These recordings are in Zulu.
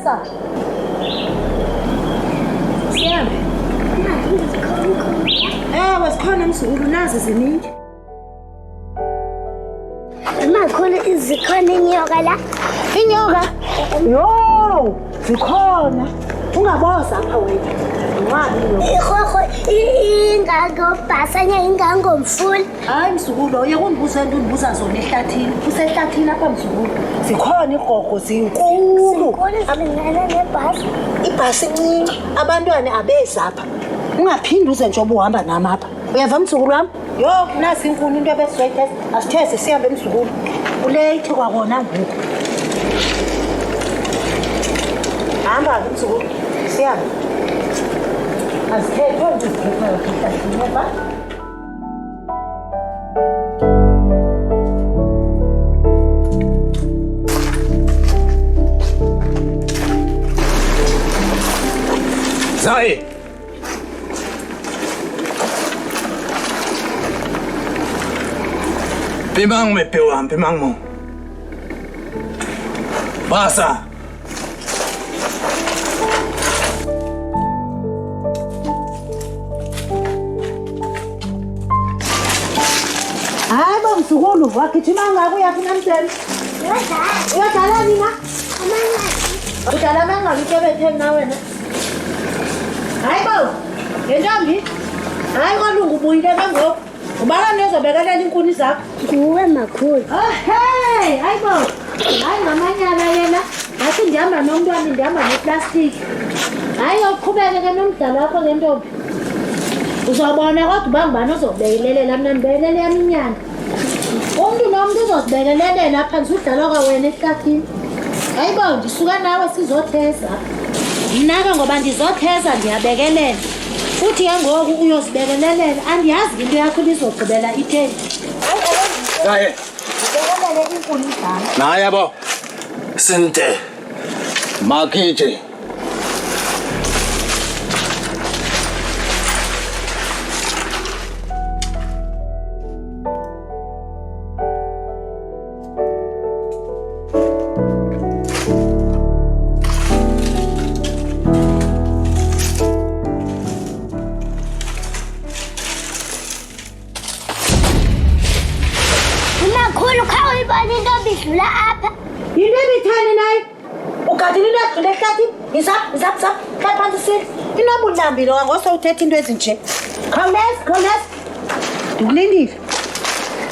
bosa. Siyabe. Wasikhona mzukulu nazi ziningi. Makhulu izikhona inyoka la. Inyoka? Yo, zikhona. Ungaboza apha wena. Ngwabi Ikhokho ingangobhasanya ingangomfula. Hayi mzukulu, uyekundibuza into undibuza zona ehlathini. Usehlathini apha mzukulu. Zikhona igogo zinkulu. Zilingana nebhasi. Ibhasi incinci, abantwana abezi apha. Ungaphindi uze njengoba uhamba nami apha. Uyava mzukulu wami? Yo, nasi inkuni into ebesizoyithetha. Asitheze sihambe mzukulu. Ulate kwakona ngoku. Hamba mzukulu. Siyabe. Asithethe nje isikhepha ehlathini apha. Zai! Bimang may piwang, bimang mo. Basa! Hayi bo mzukulu, wagijima ngako uyaphi namhlanje? Uyadlala nina? Udlala amangaki ikebetheni na wena? Hayi bo, yentombi. Hayi kwalunga ubuyile ke ngoku. Ubala nezobekelela inkuni zakho. Nguwe makhulu. Oh hey, hayi bo. Hayi ngamanyala yena. Ngathi ndihamba nomntwana ndihamba neplastiki. Hayi uqhubeke ke nomdlalo wakho ke ntombi. Uzobona kodwa uba ngubani ozobekelelela mna ndibekele yami inyanga. Umntu nomntu uzozibekelelela phansi udlala kwawena ehlathini. Hayi bo, ndisuka nawe sizotheza. Mna ke ngoba ndizotheza ndiyabekelela. Futhi ke ngoku uyozibekelelela andiyazi into yakho izogqibela itheni. Zai! Bekelele inkuni zami. Naya bo! Sinte! Makije! Makhulu khawuyibona into bidlula apha. Yinto ebithani nayo? Ugadile into edlula ehlathini? Yizap. Hlala phansi sile. Inobulambile ngosowuthetha into ezinje. Khawuleza. Ndikulindile.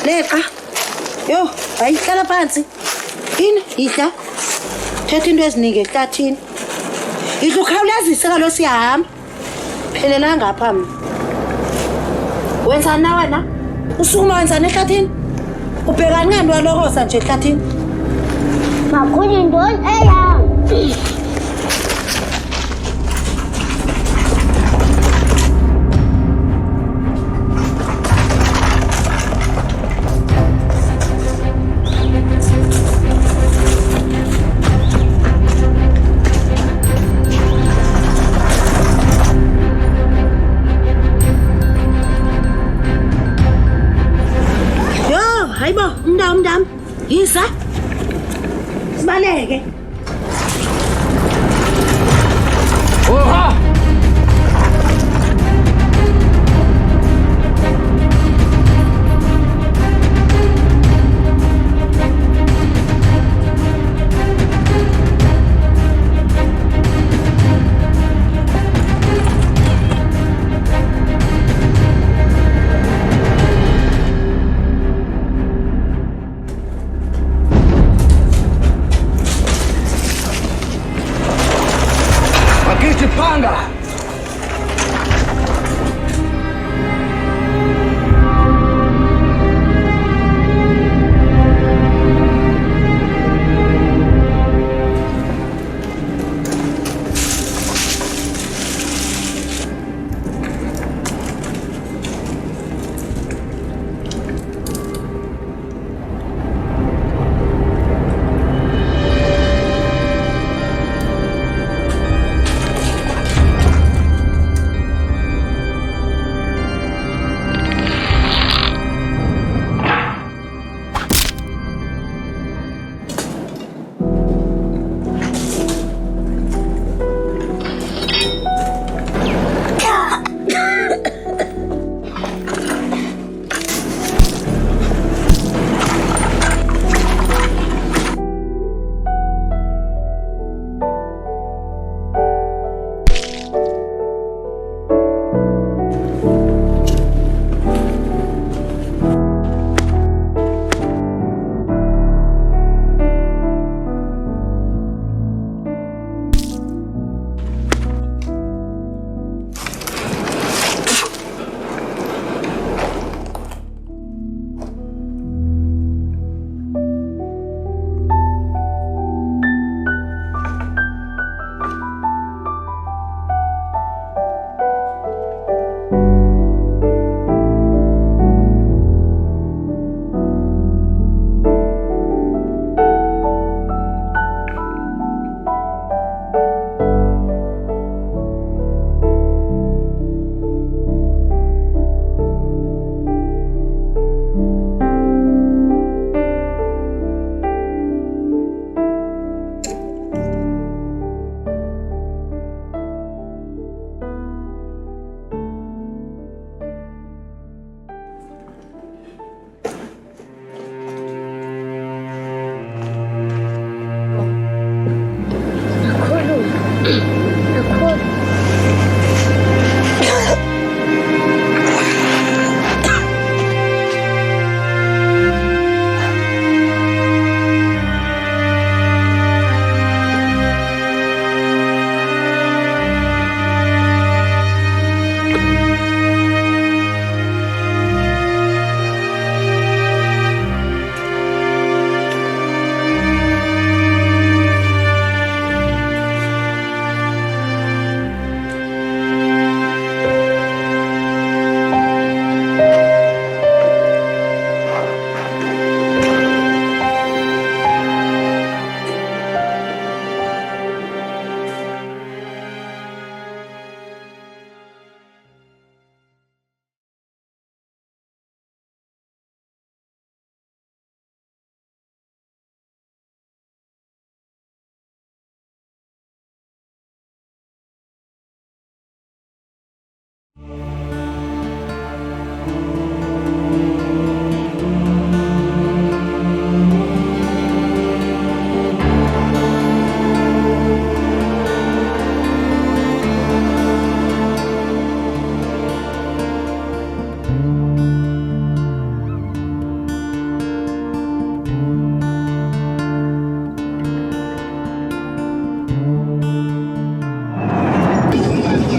Leqa. Yo, hayi hlala phansi. Yidla. Thetha into eziningi ehlathini. Yidla ukhawulezise kalo siyahamba. Phelela ngapha mina. Wenzani na wena? Usukuma wenzani ehlathini? Ubhekani ngani walokosa nje ehlathini? Makhulu indoni eyami. Hayi bo, umndam. Yisa. Sibaleke. Oha! Panga!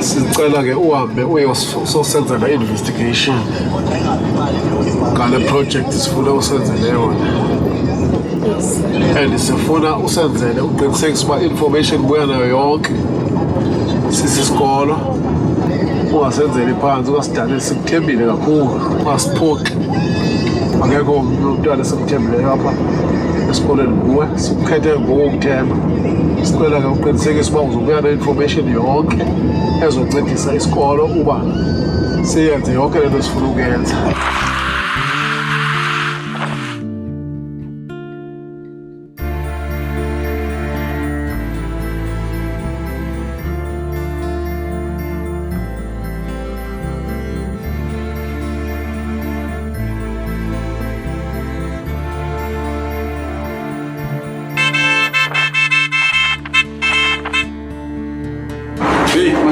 Sicela ke uhambe uyosenzela investigation ngale project sifuna usenzele yona. And sifuna usenzele uqinisekise uba information buya nayo yonke sisisikolo. Ungasenzeli phansi ungasidaleli sikuthembile kakhulu ungasiphoxi. Akekho umntwana esikuthembileyo apha esikoleni nguwe sikukhethe ngokukuthemba. Sicela ke uqinisekise uba uzobuya ne-information yonke ezoncedisa isikolo uba siyenze yonke lento sifuna ukuyenza.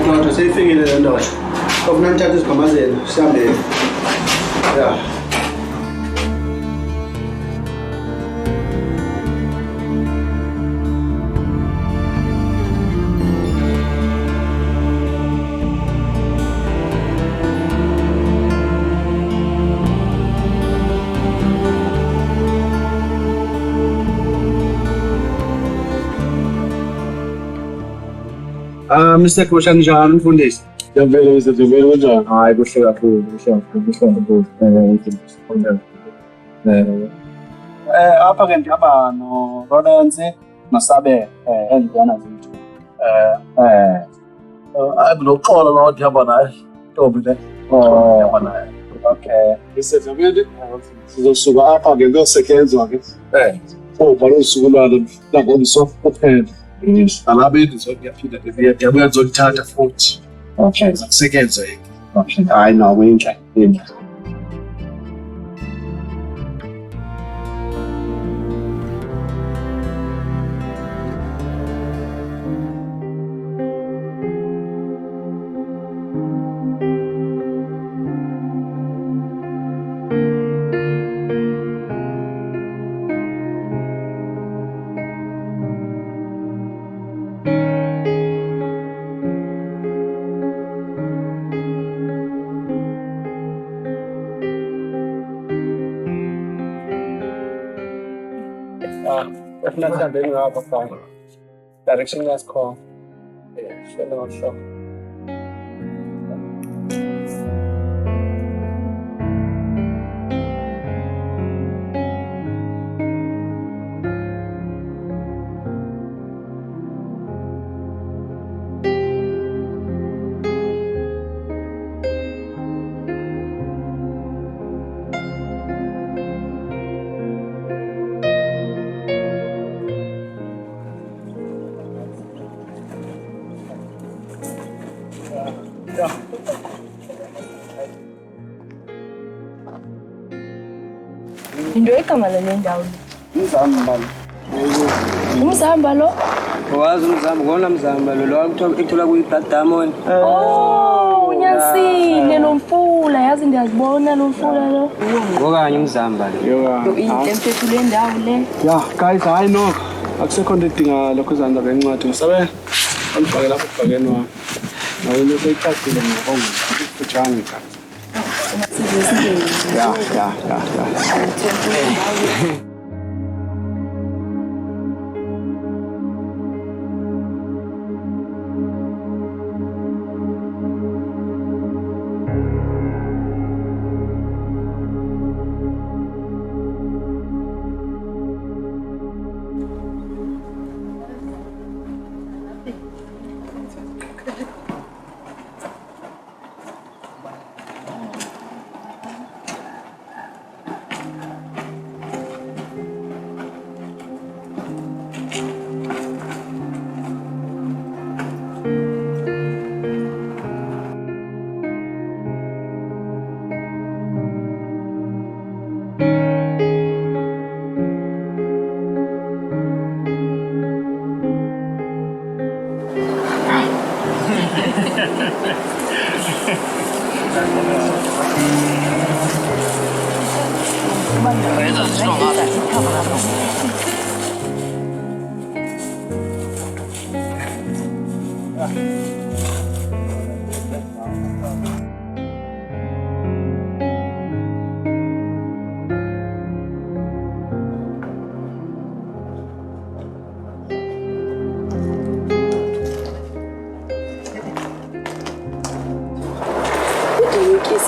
Madoda seyifikile le ndoda. Kufuna nithathe izigamazelo sihambe. Ya. Mr. Kushan Jan Fundis. Ngiyavele ngisebenza kanjani? Hayi kuhle kakhulu, kuhle kakhulu. Apha ke ndihamba no Lawrence noSabe endiyana zethu. Akunoxola lawo ndihamba naye. Ntombi le. Ndihamba naye. Okay. Ngisebenza sizosuka apha ke kuyosetyenzwa ke. Ubhala usukulwana langomso kuphela. Alabeni ngiyaphinda ndiyabuya ngizolithatha futhi. Okay. Kusetyenzwa yeke. Okay. Hayi no winja. Definitely direction is called. Sure. Into egama lale ndawo. Mzamba. Umzamba lo? Wazi umzamba, ngona mzamba lo ekuthola kuyi-Blood Diamond. Oh, unyanisile lo mfula, yazi ndiyazibona lo mfula lo. Ngokanye umzamba lo. Intle mfethu le ndawo le. Ya, guys, hayi nokho. Akusekho into edinga lokho izandla bencwadi. Ngisabe angifake lapho ubhakeni wami. Nawe into seyicacile ngokho ngifutshane ka. Ya.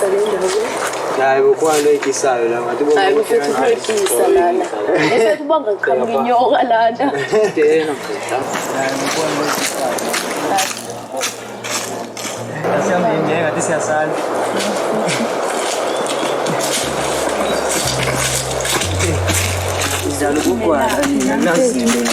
uyayikisa le ndawo. Hayi ukhona ekisayo la ngathi Hayi mfethu uyayikisa lana. Bese kubanga qhamuka inyoka lana. Tena mfethu. Hayi ukhona ekisayo. Asiyamini ngathi siyasala. Izalo kukwala yini nazinto.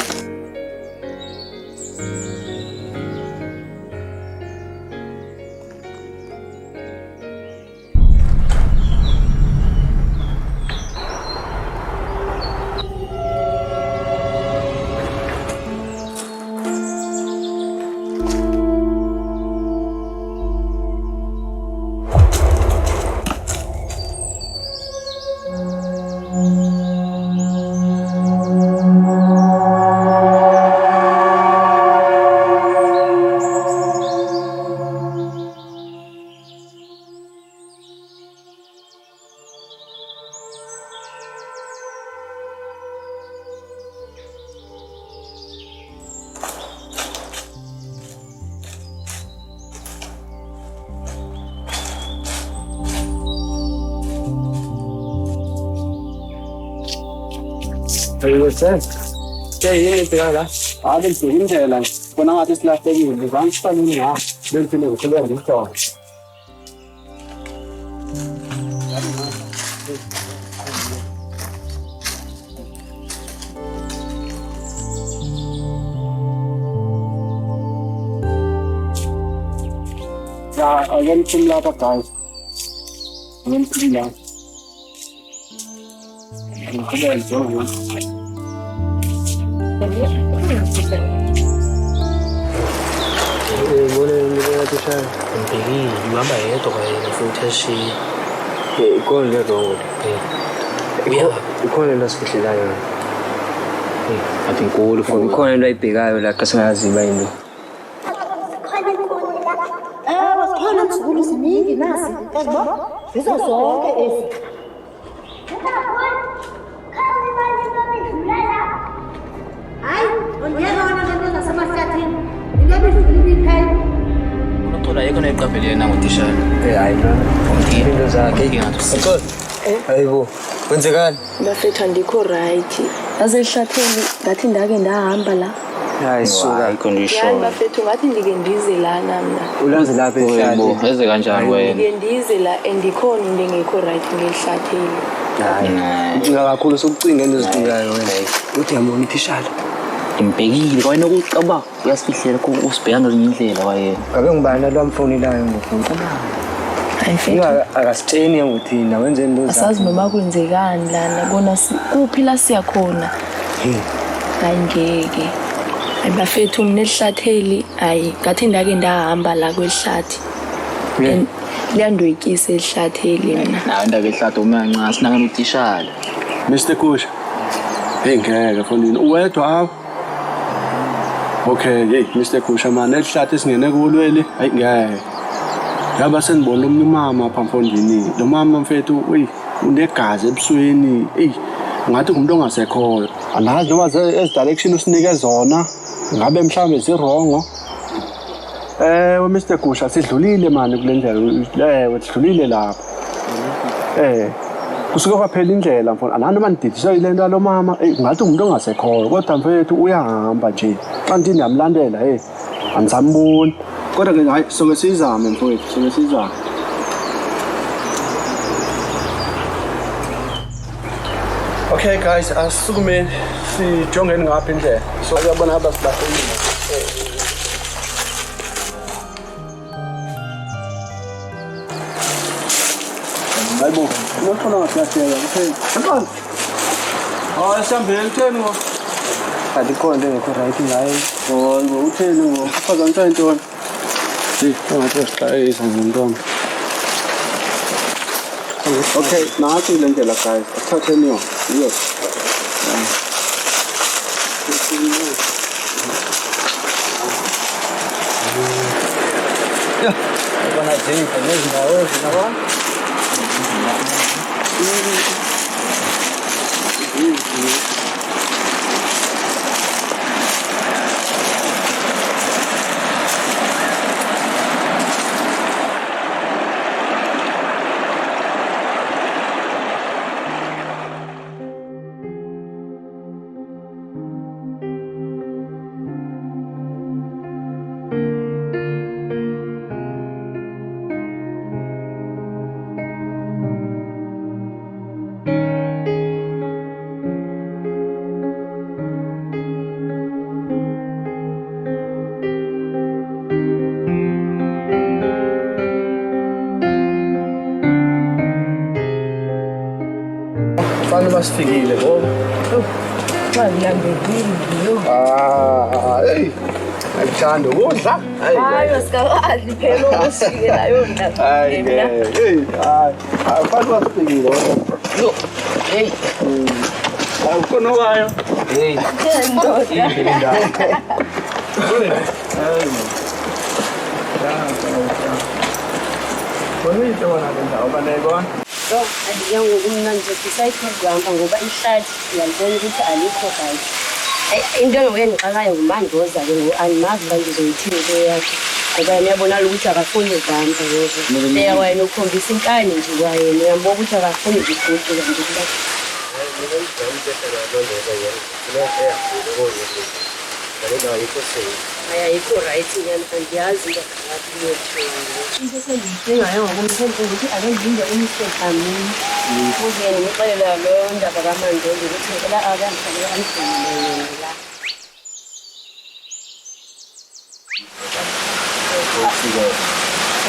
Sen. Yeni tirada. Adil film jalan. Kona artist la tegi advance pa nahi hai. Then film ko le dikta. Ya, again film la pa guys. Again film la. Ngihamba yedwa futhi eshiya. Ikhona le wrong. Ikhona la sifihlelayo. Athi inkulu for Ikhona into ayibhekayo la xa singazi bayini. Khona msukulu ziningi nasi yabo zizo zonke ezi hayi ongena wona lento nasemahlathini into ebifiliphile unothola yekho nayiqaphele na ngotishana. Hayi na. Into zakhe Uncle. Hayibo. Kwenzekani? Bafethu andikho right. Yazi ehlatheni ngathi ndake ndahamba la. Hayi suka Hayi condition. Yani bafethu ngathi ndike ndize lana mina. ulazi lapha ehlali. Eze kanjani wena? Ndike ndize la endikhona into engekho right ngehlatheni. Hayi. Ucinga kakhulu sokucinga into ezicingayo wena. Uthi yambona ithishala. Imbekile kwayena ukucaba uyasifihlela usibhekana ngendlela wayena. Ngabe ngibani lwamfonelayo ngofuna. Ayifethu. Akasitsheni ukuthina wenze into zakhe. Asazi noma kwenzekani lana kona kuphi la siya khona. Hayi ngeke. Bafethu mina ehlatheli hayi ngathi ndake ndahamba la kwehlathi. Liyandoyikisa ehlatheli mina. Nawe ndake ehlathi umanca sinaka notishala. Mr. Kusha. Hey ngeke fonini uwedwa apha. Okay, hey Mr. Kusha man elihlathi singene kulwele hayi ngeke. Yaba senibona umama apha mfondini. Lo mama mfethu unegazi ebusweni. Ngathi ngumuntu ongasekhoyo. Anazi noma direction usinike zona. Ngabe mhlambe zirongo. Mr. Kusha sidlulile manje kulendlela. Sidlulile lapha. Kusuka kwaphela indlela mfowethu. Anani mandidiswa ilento lo mama. Ngathi ngumuntu ongasekhoyo kodwa mfethu uyahamba nje. Xa ndithi ndiyamlandela angisamboni. Kodwa ke hayi soke sizame mfowethu, soke sizame. Okay guys, asisukumeni sijongeni ngapha indlela. So uyabona abasilahlekile. Hayibo, unofuna ngahlahlela kuphela. Mntwana. Hayi sihambeni utheni ngo? Adikho into engekho right ngayo. Hayibo utheni ngo? Uphazamisa intoni? Ngathi usixayisa ngomntwana. Okay, nansi le ndlela guys. Asithatheni yona. Yes. Yeah. Bana jenga nezindawo zinawa. Paano basifikile ngoba? Hey. Ayithanda ukudla. Hayi sikakadli phela ukusikela yona. Hayi. Hey. Paano basifikile ngoba? Yo. Hey. Awukona wayo. Hey. Bonito wona lendawo banayibona. So, adiyangu kumnandi decide ukuhamba ngoba ihlathi yalibona ukuthi alikho right. Into engiqakayo ngumandoza-ke andimazi uba ngizoyithini into yakhe ngoba yena ukuthi akafuni ukuhamba ngoba leya wayena ukhombisa inkani nje kwayena uyambona ukuthi akafuni ukuguqula nje kuba ayikho right nyana andiyazi into esendiyidingayo ngokumthemba ukuthi akenzinze umsekamini ukuze ngixelela leyo ndaba kamandoza ukuthi ngicela akangihlale amhlangele la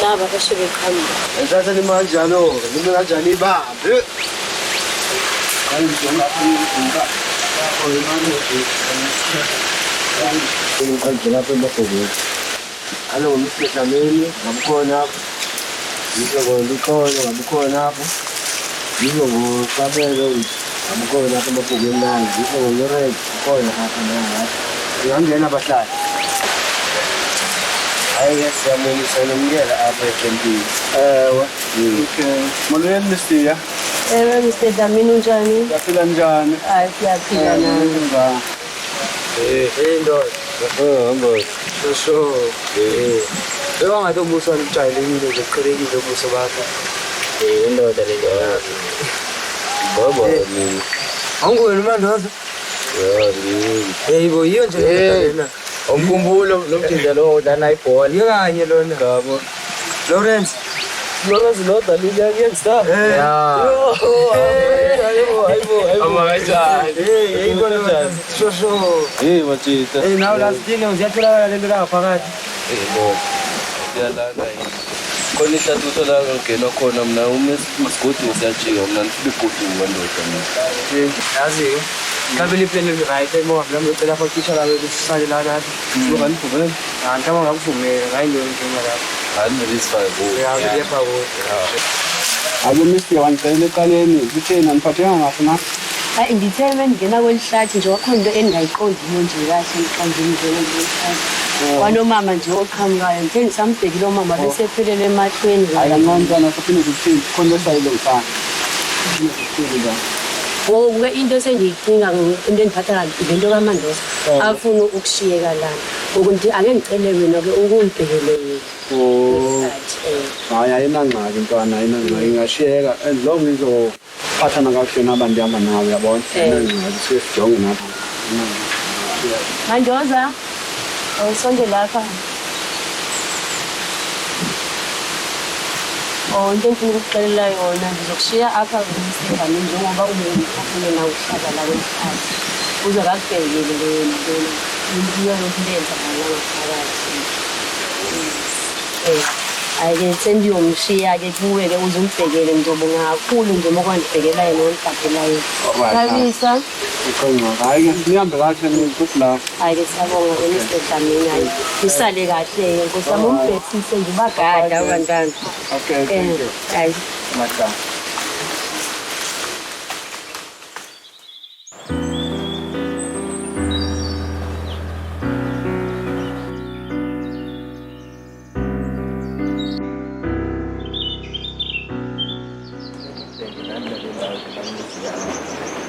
laba basuke eqhamuka Entatha limanjalo, nimi kanjani ibambe. Hayi ngizona phela. Ngicela lapha emafokweni. Alo umsihlameni, ngabukhona apho. Ngizokolikhona ngabukhona apho. Ngizokubabela ngabukhona apha emafokweni nayo. Ngizokuyirek khona apha nayo. Ngiyangena abahlali. Hayi siyamulisa nomngela apha ecampini. Okay. Molweni Mr. Mr. Dlamini unjani? Yaphila njani? Hayi siyaphila nami. Hey ndoda. Hamba. So. Loko ngathi ubuso ujayelekile nje qhelekile ubuso bakho. Indoda le ndoda. Baba ni. Angwena mandoza. Hey bo yiyo nje lena. Umkhumbulo lomjinja lo udlala ibhola. Yekanye lona. Ngabo. Lawrence lo dalile ngiyangista. Hayibo. Amajani. Hey ingone njani? Shosho. Hey wachita. Hey nawe lasitini uziyathola le nto phakathi. Bo. Yalana yini. Khona ihlatuso la ngena khona mina umasigodi ngisiyajika mina ngibigudu ngondoda mina. Yazi ngabe liplane right emo ngami ngicela futhi ishala besisale la nathi. Ngoba ngivumele. Ngicela ngakuvumela ngayindoni njenga lapho. Andirisify bo. Yepha bo. Abo Mr. Wancela eqaleni kutheni aniphatheka ngathi na? Hayi ngithe ngena kwelihlathi nje wakhona into engayiqondiyo nje kahle mhlawumbe nje wanomama nje oqhamukayo ngithe ngisambhekile umama bese ephelele emahlweni Ayangqondo futhi ukuthi khona sayilo mfana. ngoba into esengiyidinga into endiphatha kabi into kamandoza afuna ukushiyeka lana ukuthi ake ngicele wena-ke ukungibhekele Hayi ayinangxaki ntwana ayinangxaki ingashiyeka as long izophathana kakuhle nabantu ihamba nawe yabona. Ayinangxaki sijonge napha. Mandoza awusonde lapha into engifuna ukukuxelela yona ngizokushiya apha ngisemgami njengoba ufune nawe uhlala la kwesikhathi uze kakubhekele leyo nto iyo lokhu lenzakala ngaphakathi ake sendiyomshiya-ke kuwe-ke uze umbhekele ngizobonga kakhulu nje uma kwandibhekela yena ondibhadelayo kabisa Hayi nihambe kahle futhi la. hayi-ke siyabonga-ke Mr. Dlamini hayi isale kahle-ke nkosi wami umbhekisise nje ubagada abantwana Okay, thank you. hayi Mata.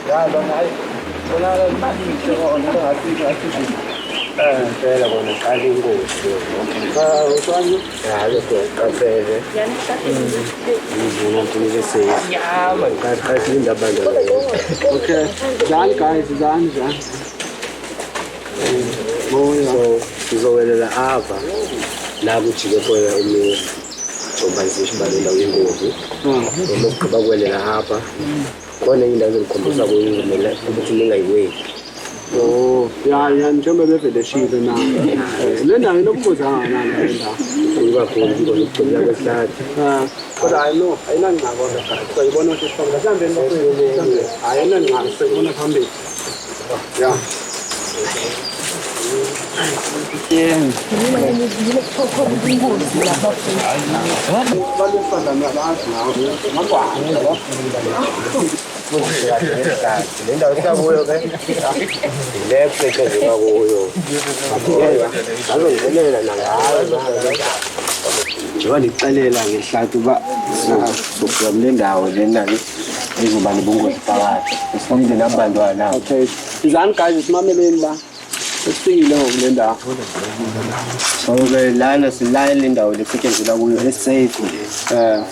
Ya lona hayi. Bona mali ngiyona ngasithi. Phela bona qala ingozi. Utshwani? Ya lokho qaphele. Ngizona ukuthi safe. Ya man qathi indaba leyo. Okay. Done guys, done. So sizowelela apha la kujike khona umuntu jombanzisha balela ingozi. Uma uqaba kwelela apha khona indawo ezikhombisa ukuthi ningayiweki Oh, ya njengoba beveleshile na. Le ndawo inobungozi kangakanani le ndawo? Kakhulu ingozi yokucela kwehlathi. Kodwa ayinangqako sayibona ukuthi siphambili mhlawumbe ayinangqako sayibona phambili. Ya. Le ndawo esikakuyo ke le kusetshenziswa kuyo azongenelela nangayo njengoba ndikuxelela ngehlathi uba sofika kule ndawo lena ezoba nobungozi phakathi esifanele nabantwana. Okay. Bizana guys simameleni la. Sesifikile ngoku le ndawo. So ke lana silale le ndawo lekusetshenziswa kuyo esafe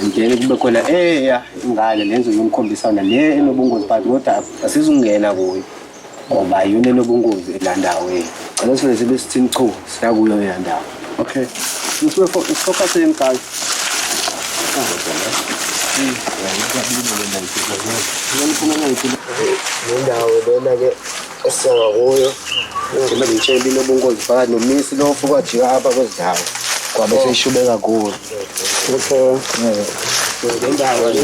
and then kube khona ingane lenzo yomkhombisana le enobungozi phakathi kodwa asizungena kuyo ngoba yona enobungozi la ndawo cela sifike sibe sithini chu siya kuyo le ndawo. Okay. Sifocuseni guys. Le ndawo lena ke esiya kuyo njengoba ngitshela inobungozi phakathi nomisi lo fuka jika apha kwezindawo kwabe seyishume kakhulu. Okay. Le ndawo le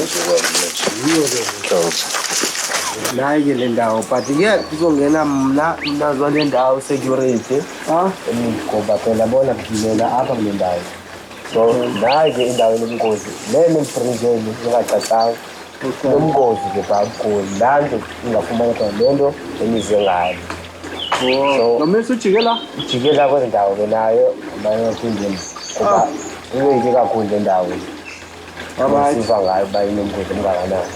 nayi ke le ndawo but ke kuzongena mnazo le ndawo security ngoba phela bona kudlulela apha kule ndawo. So nayi ke indawo enobungozi lena prison ingacacanga ubungozi ke kakhulu la nje ingafumana khona lento emize ngayo. So nomisi ujikela ujikela kwezindawo ke nayo abayaphindeni ngoba iweke kakhulu le ndawo abasiva ngayo bayinobungozi omngakanani.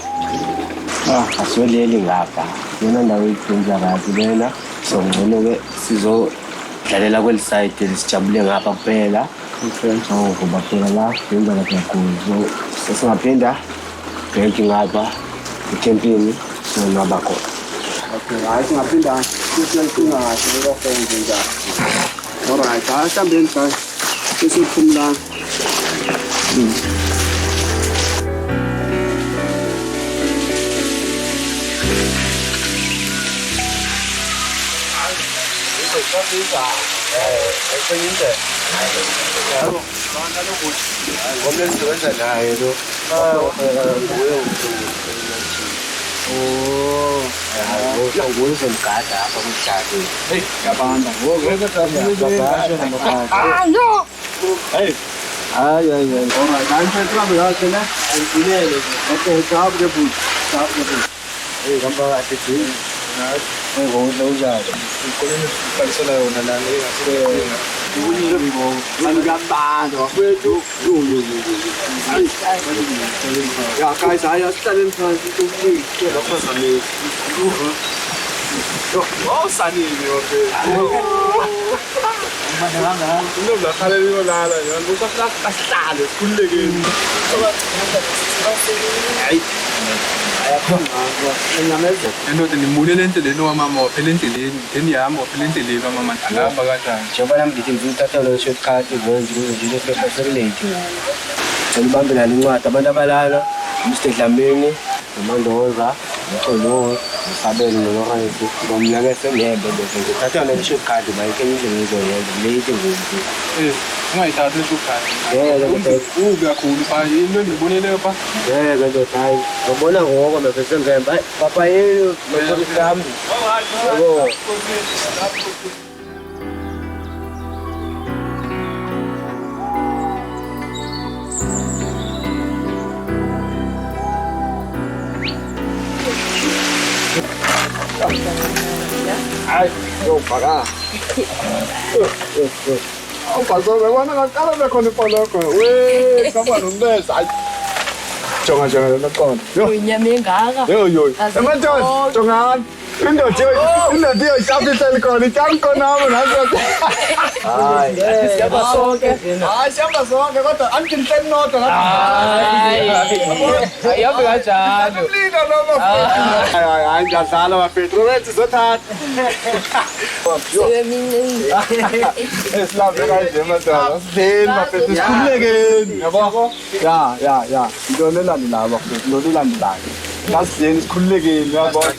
Asiweleli ngapha yona ndawo eyiphindla kazi lena so ngcono ke sizodlalela kweli side lisijabule ngapha kuphela. So ngoba phela la yenza kakhulu so sesingaphinda bheki ngapha ecampini sonwaba khona. Okay, hayi singaphinda sisiyacinga kahle lokwenza njalo. Alright, asihambeni guys. Sesiphumla. Ja, guys, I just stand in front of you. Oh, Sunny, Mandoza, Olo, Sabel, Lorenzo, Bomlagas, and the Catalan should card by Kenny, the lady. I thought it was Yo, para. Pasó, me van a la cara de con el palo. Uy, ¿cómo no ves? Ay, chonga, no con. Yo, yo. Emang chongan. Udah cuy, udah dia siapa telepon, cangkon nama nanti. Siapa soke? Siapa soke? Kau tu, anjing tenno tu. Ya belajar. Anjing salah, Petro itu setat. Islam berkait dengan tu. Sen, Petro sekolah lagi. Ya, ya. Itu ni lah waktu, itu lah. Lasidini sikhululekile uyabona.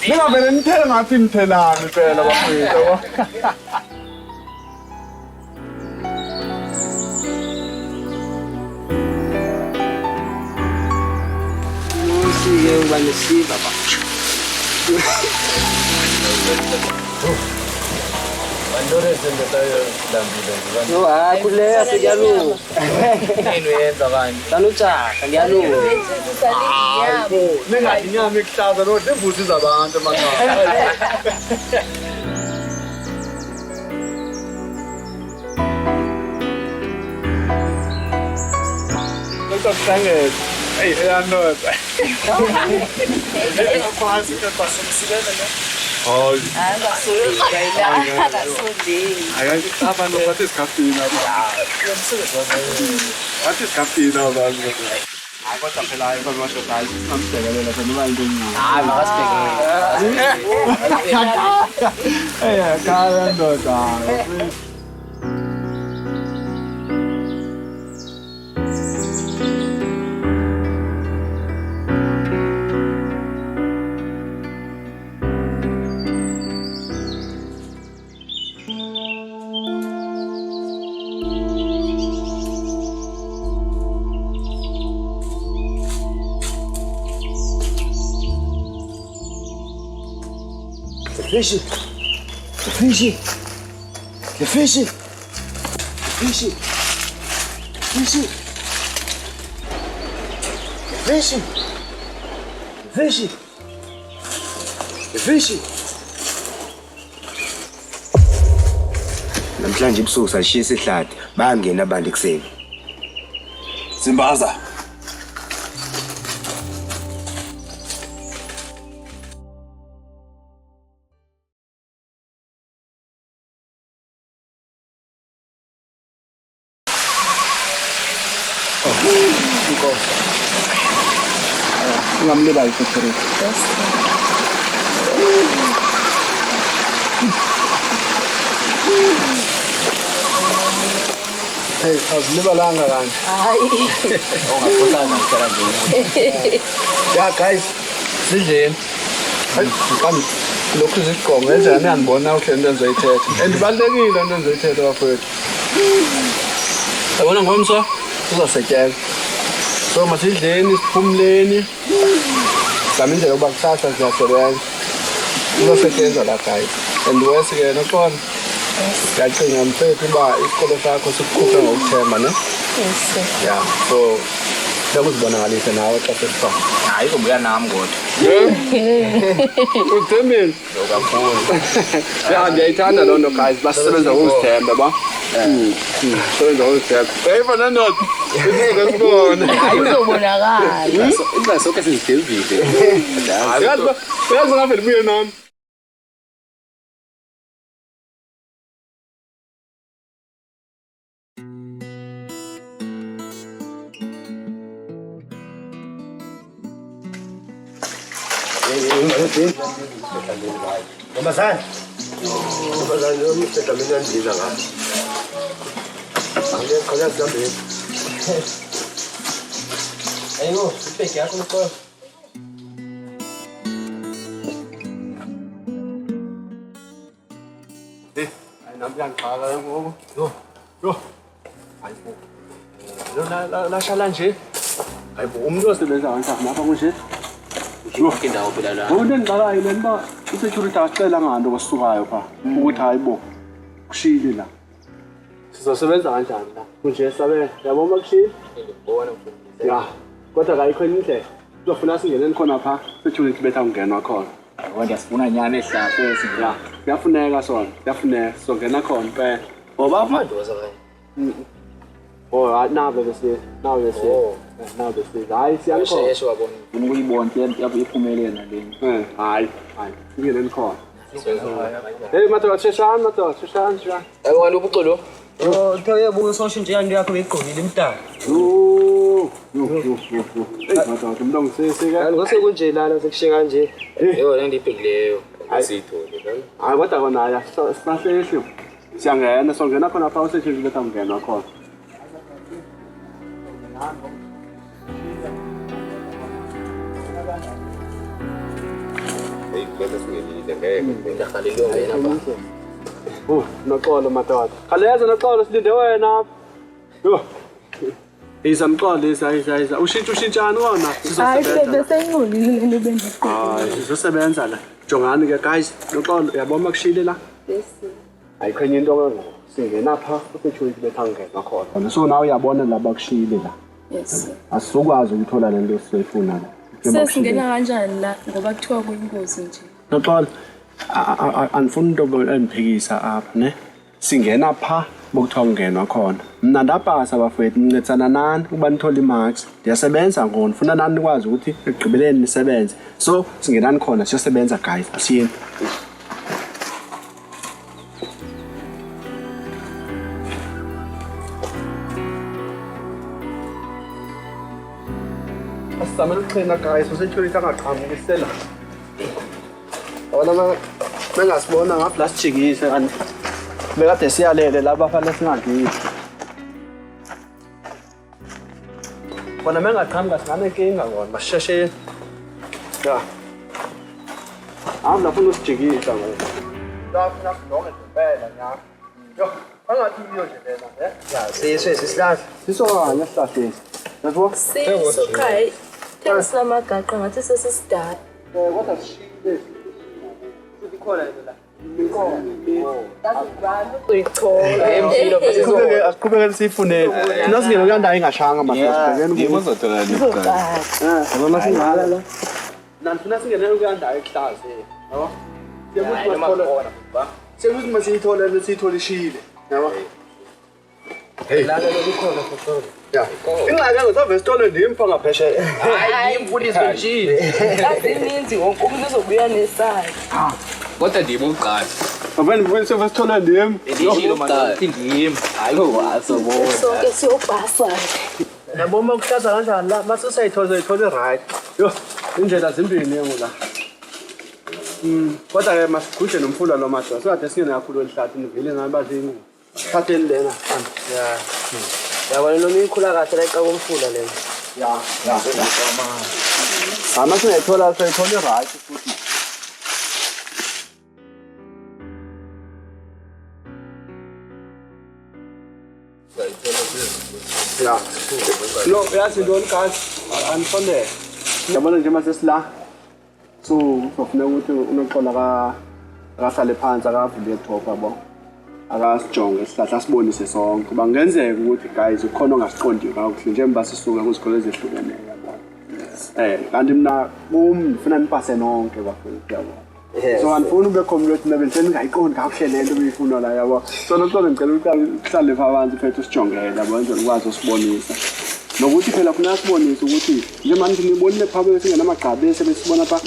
Ningavele nithele ngathi nithelani phela bafowethu yabo. Sike uba nesiva ba. Andore sende tayo dambile. No, kuleya siyalo. Yini uyenza kanje? Sanutsaka ngiyalo. Ningathi inyama ekuhlaza no imbuzi zabantu amancane. Kuhlangene. Hey, eyanoza. Ngiyakwazi ukupasisilela la. Oh, abantu bathi isikhaphina bathi isikhaphina abantu kodwa phela hayi bamashoda hayi samsekelela phela imali encane Hayi makasibhekele. kaya ndoda Fishy. Fishy. The fishy. Fishy. Fishy. Fishy. Fishy. Fishy. Namhlanje ibusuku sashiya isihlahla bangena abantu ekseni. Simbaza. ngamlibali futhi. Hey, awulibalanga kanti. Hayi. Ongakhohlanga ngicela nje. Yeah guys, sidleni. Hayi, kambe lokhu zigqongo enjani ngiyabona uhle into enzoyithetha. And balekile into enzoyithetha bafowethu. Yabona ngomso uzosetshela. So masidleni siphumleni. Sami indlela yokuba kusasa siyasebenza. Uzosebenza la guys. And wese ke nokhona. Siyacinga mfethu uba isikole sakho sikukhuphe ngokuthemba ne? Yes. Yeah, so Nawe nawe xa sesifa. Hayi kubuya nami kodwa. Uthembile. Kakhulu. Ya ngiyayithanda loo nto guys basebenza ngokuzithemba ba. Sebenza ngokuzithemba. Bayifana not. Isike sibone. Hayi uzobonakala. Iba sonke sizithembile. Yazi ngavele buye nami. Masai. Masai yo mi se también han dicho acá. Kaya sabi. Ayo, te queda como todo. Ay namjan khaga ngo. Yo. Ay po. La challenge. Ay po umdo sebenza kanjani lapha kunje? Indawo phela la. Ngoba ngicala ilemba i-security acela nganto kwasukayo pha ukuthi hayibo kushile la. Sizosebenza kanjani la? Kunje sabe yabona kushile? Ngibona mfundisi. Ya. Kodwa kayikho indlela. Uzofuna singene khona pha security betha ungenwa khona. Kodwa sifuna nyane ehlahle Ya. Kuyafuneka sona. Kuyafuneka songena khona phela. Ngoba amandoza kanye. Oh, nabe bese. Nabe bese. Hayi siyakhona. Sheshe wabona. Ufuna ukuyibona yabe iphumelela le. Hayi. Singene khona. Hey madoda sheshana. Ayibona ubuxolo. Uthe uyabuka sonke nje yakho begqokile imdaka. Yo. Hey madoda umntong sesike. Ngose kunje lana sekushinga nje. Yebo ngidibhekileyo. Asithole. Hayi kodwa kona ya sibahlehlo. Siyangena songena khona pha usetshenziswa betha ungenwa khona. Oh, noxolo madoda. Khaleza noxolo silinde wena. Yo. Izamxolo isa. Ushintshana wona. Hayi bese ingcolile le benza. Hayi, sizosebenza la. Jongani ke guys, noxolo uyabona makushile la. Yes. Ayikho enye into ke singena pha ufethu bethangena khona. So nawe uyabona la bakushile la. Yes. Asizokwazi ukuthola le nto sizoyifuna la. Sesingena kanjani la ngoba kuthiwa kuyingozi nje. Noxolo anifuni into endiphikisa apha ne. Singena pha bokuthiwa kungenwa khona. Mna ndapasa bafowethu nincedisana nani ukuba nithole imarks. Ndiyasebenza ngona ndifuna nani nikwazi ukuthi ekugqibeleni nisebenze. So singenani khona siyosebenza guys. Asiyeni. Asizamele ukuqina guys, usetyhulisa angaqhamukisela. Abona mengasibona ngapha sijikise kanti bekade siyalele laba fanele singangeni. Bona mengaqhamuka singanenkinga ngona masisheshe. Ya. Awula funa usijikisa ngoba. Lapha lonke ngempela nya. Yo, angathi uyo nje lena, Ya, sisihlahla. Sisokanye isihlahlesi. Yabo? Sisokai. Thengisela amagaqa ngathi sesisidala. Kodwa sishile. Kukhona la. Asiqhubeke siyifunele. Thina singena kandayi ingashanga masibhekeni ngizothola yabona singala la. Nanifuna singene kandayi ehlaze. Yabo? Siyabuthi masithole. Siyabuthi masithole sithole ishile. Yabo? Hey. La likhona futhi. Ya. Ingxaki ngizove sitole ndimfa ngaphesheya. Hayi imfundisi konjini. Asininzi wonke umuntu uzobuya nesakhe. Kodwa ndimo uqala. Abani mfundisi sitole ndim. Ndishilo manje ndim. Hayi wasobona. Sonke siyobhasa. Yabona ukuhlaza kanjani la mase sayithola right. Yo, indlela zimbini yengu la. Kodwa ke masiguje nomfula lo madoda. Sokade singene kakhulu enhlathi nivile ngabe bazingu. Thatheni lena. Ya. Yabona noma ikhula kahle la iqa komfula lena. Ya. Amase sayithola right futhi. Ja. No, yazi ntoni guys? Anifondele. Yabona nje mase sila. So, kufanele ukuthi unoxola akahlale phansi akavule top yabo. Akasijonge isihlahla sibonise sonke. Kuba ngenzeka ukuthi guys ukhona ongasiqondi kakuhle njengoba sisuka kuzikole ezehlukeneyo yabo. Kanti mina ngifuna nipase nonke bafowethu yabo. So anifuna ube community level seningayiqondi kakuhle lento uyifuna la yabo. So noxolo ngicela ukuthi uhlale phansi mfethu sijongele yabo nje ukwazi usibonisa. Nokuthi phela kufanele sibonise ukuthi nje manje ngibonile phakathi singenamagqabi esebesibona pha.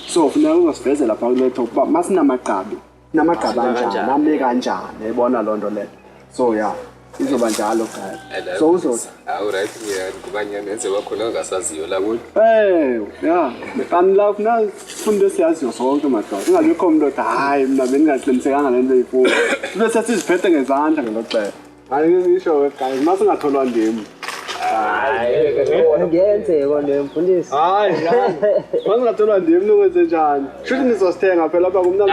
So kufanele ungasivezela phakathi letho kuba masinamagqabi kanjani nami kanjani yabona lonto le. So yeah izoba njalo guys. So uzothi Awu right ngiyakubanya nenze wakhona ongasaziyo la kuthi. Yeah. Kanti la kufanele sifunde siyaziyo sonke madoda. Ingabikho umuntu othi hayi mina bengingaqinisekanga lento eyifuna. Bese siziphethe ngezandla ngeloxela. Hayi ngisho guys masingatholwa ndimi. Ngiyenzeka nemfundisi. Hayi, mangathola ndimi nokwenze njani? Shuthi nizosithenga phela lapha kumntu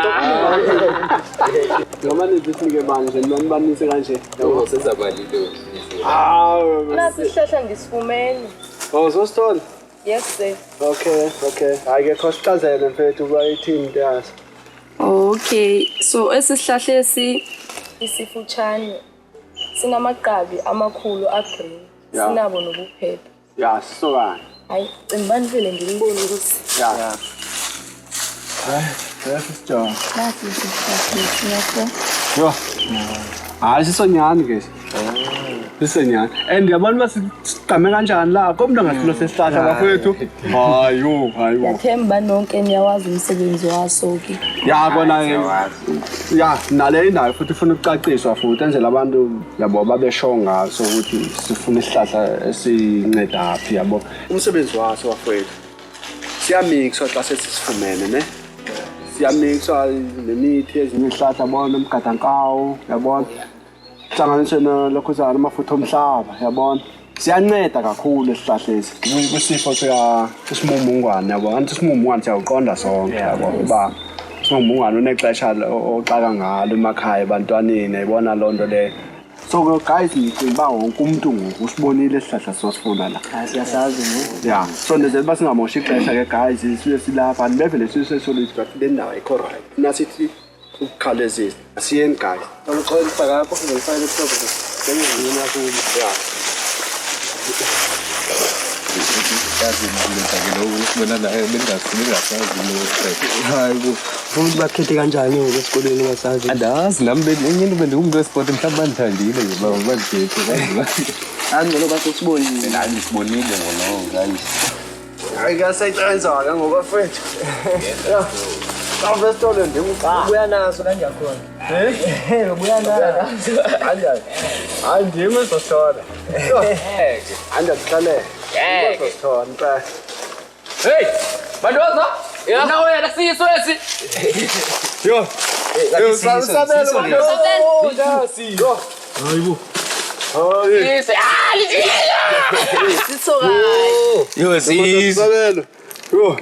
Noma nizinike manje nibanise kanje. Uzosenza mali lo. Nasi isihlahla ngisifumene. Uzosithola? Yes sir. Okay. Hayi ke khosichazele mfethu kuba i-team yazi. Okay, so esihlahla isifuthane sinamagqabi amakhulu agreen. Sinabo nokuphepha. Ya, sisokana. Hayi, ngibani ngibone ukuthi. Ya. Hayi, sesijonga. Nasi isihlahla Yo. Hayi sisonyani ke. Sisonyani. And yabona masiqame kanjani la? Komntu angasilo sesihlahla bafowethu. Hayo. Yathemba nonke niyawazi umsebenzi waso ke. Ya kona ya nale indawo futhi ufuna ukucaciswa futhi enzela abantu yabo babesho ngaso ukuthi sifuna isihlahla esinceda aphi yabo. Umsebenzi waso bafowethu. Siyamixwa xa sesifumene ne. Siyamixwa nemithi ezinye izihlahla bona umgadankawo yabona. Hlanganiswe nalokhuzana amafutha omhlaba yabona. siyanceda kakhulu esihlahla esi kwisifo sesimumungwane yabo kanti isimumungwane siyawuqonda sonke yabo uba isimumungwane unexesha oxaka ngalo emakhaya ebantwaneni ayibona loo nto leyo. So guys ndicinga uba wonke umntu ngoku usibonile isihlahla sosifuna la siyasazi ya so ndenzela uba singamoshi ixesha ke guys sibe silapha ndibevele sisesolid but le ndawo ayikho right funa sithi ukukhawulezisa asiyeni guys Ngixolisa kapho ngifayile ebusuku. Ngiyina kulo. Ya. Yazi ngilenzakela ukubona la bengasazi lo. hayi futhi bakhethe kanjani ngoku esikoleni ungasazi Andazi nami benginyini bengimuntu wesport mhlawumbe bandithandile nje baba bandikhethe kanjani. angcono basesibonile Nami ngisibonile ngono guys. hayi kasayitrenzaka ngoba mfethu ya avestole ndimqa ubuya naso kanjani khona ubuya naso kanjani hayi ndimi ezosithola andiyakuhlalela ezosithola Hey! Bandoza! Na wena siso esi. yo sabelo bandoza yo hayibo hayi Isi Siso kayi. Yo sis. sabelo yo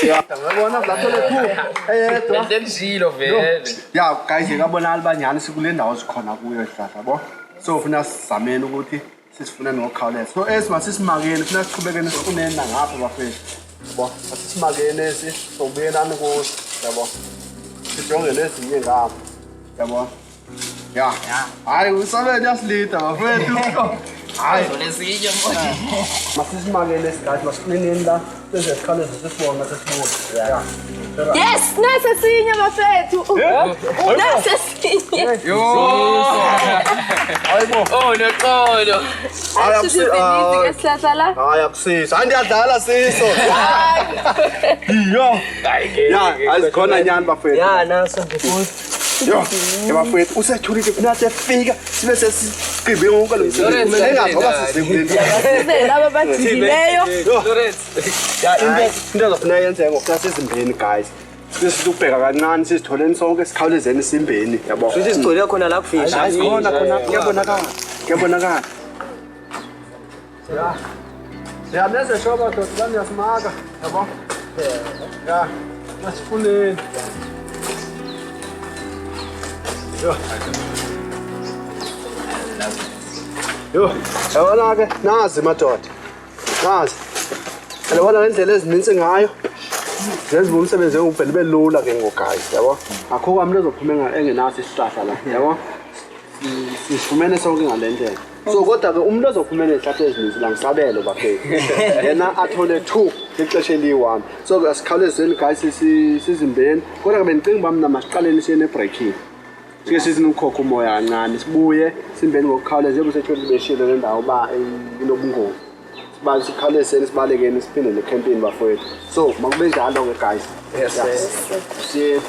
ya ngabona platole khu eyedwa Ndenzilo vele. ya guys ngabonala banyani sikule ndawo sikhona kuyo isihlahla yabo so ufuna sizameni ukuthi sisifune nokukhawuleza so esimasimakeni funa siqhubekene sifuneni nangapha bafethu yabo asisimakeni esi sobuyelana kuso yabo sijonge lezinye ngapha yabo ya hayi usabeni yasilida bafethu hayi Lesinye manje. masisimakeni esikhathi masifuneni la senze sikhawuleze sisibona sesibuya ya Yes, nasesinye bafethu. Nasesinye. Yo. hayibo Oh neqolo. Asihlahla la. hayi akusisi andiyadlala siso yo ya azikhona nyani bafethu ya naso ngifuthi yo bafethu usethulile kunathi fika sibe sesiqibe wonke lo msebenzi kumele ngazoba sisebenzile Laba bajikileyo. ya into ezofuna yenzeke ngokusasizimbeni guys sithi ukubheka kancane sizitholeni sonke sikhawulezeni isimbeni yabo futhi sigcole khona la kufisha hayi khona kuyabonakala ya siyaneze shoba dothi baniyasimaka yabo ya masifuneni yo yabona-ke nazi madoda nazi yabona ngendlela ezininzi ngayo zenza umsebenzi uvele ube lula ke ngoguys yabo akho kwami ezophuma engenaso isihlahla la yabo sifumene sonke ngale ndlela so kodwa-ke umuntu ozophumela ey'hlahla ezininzi la ngisabelo bafethu yena athole 2 ixesha eliyi-1 so asikhawulezeni guys sizimbeni kodwa-ke bendicinga uba mna masiqaleni siye nebreaking sike sizinikhokha umoya kancane sibuye simbeni ngokukhawuleza njengoba sethole beshile le ndawo uba inobungozi siba sikhawulezeni sibalekeni siphinde necampini bafowethu so makube njalo-ke guys siye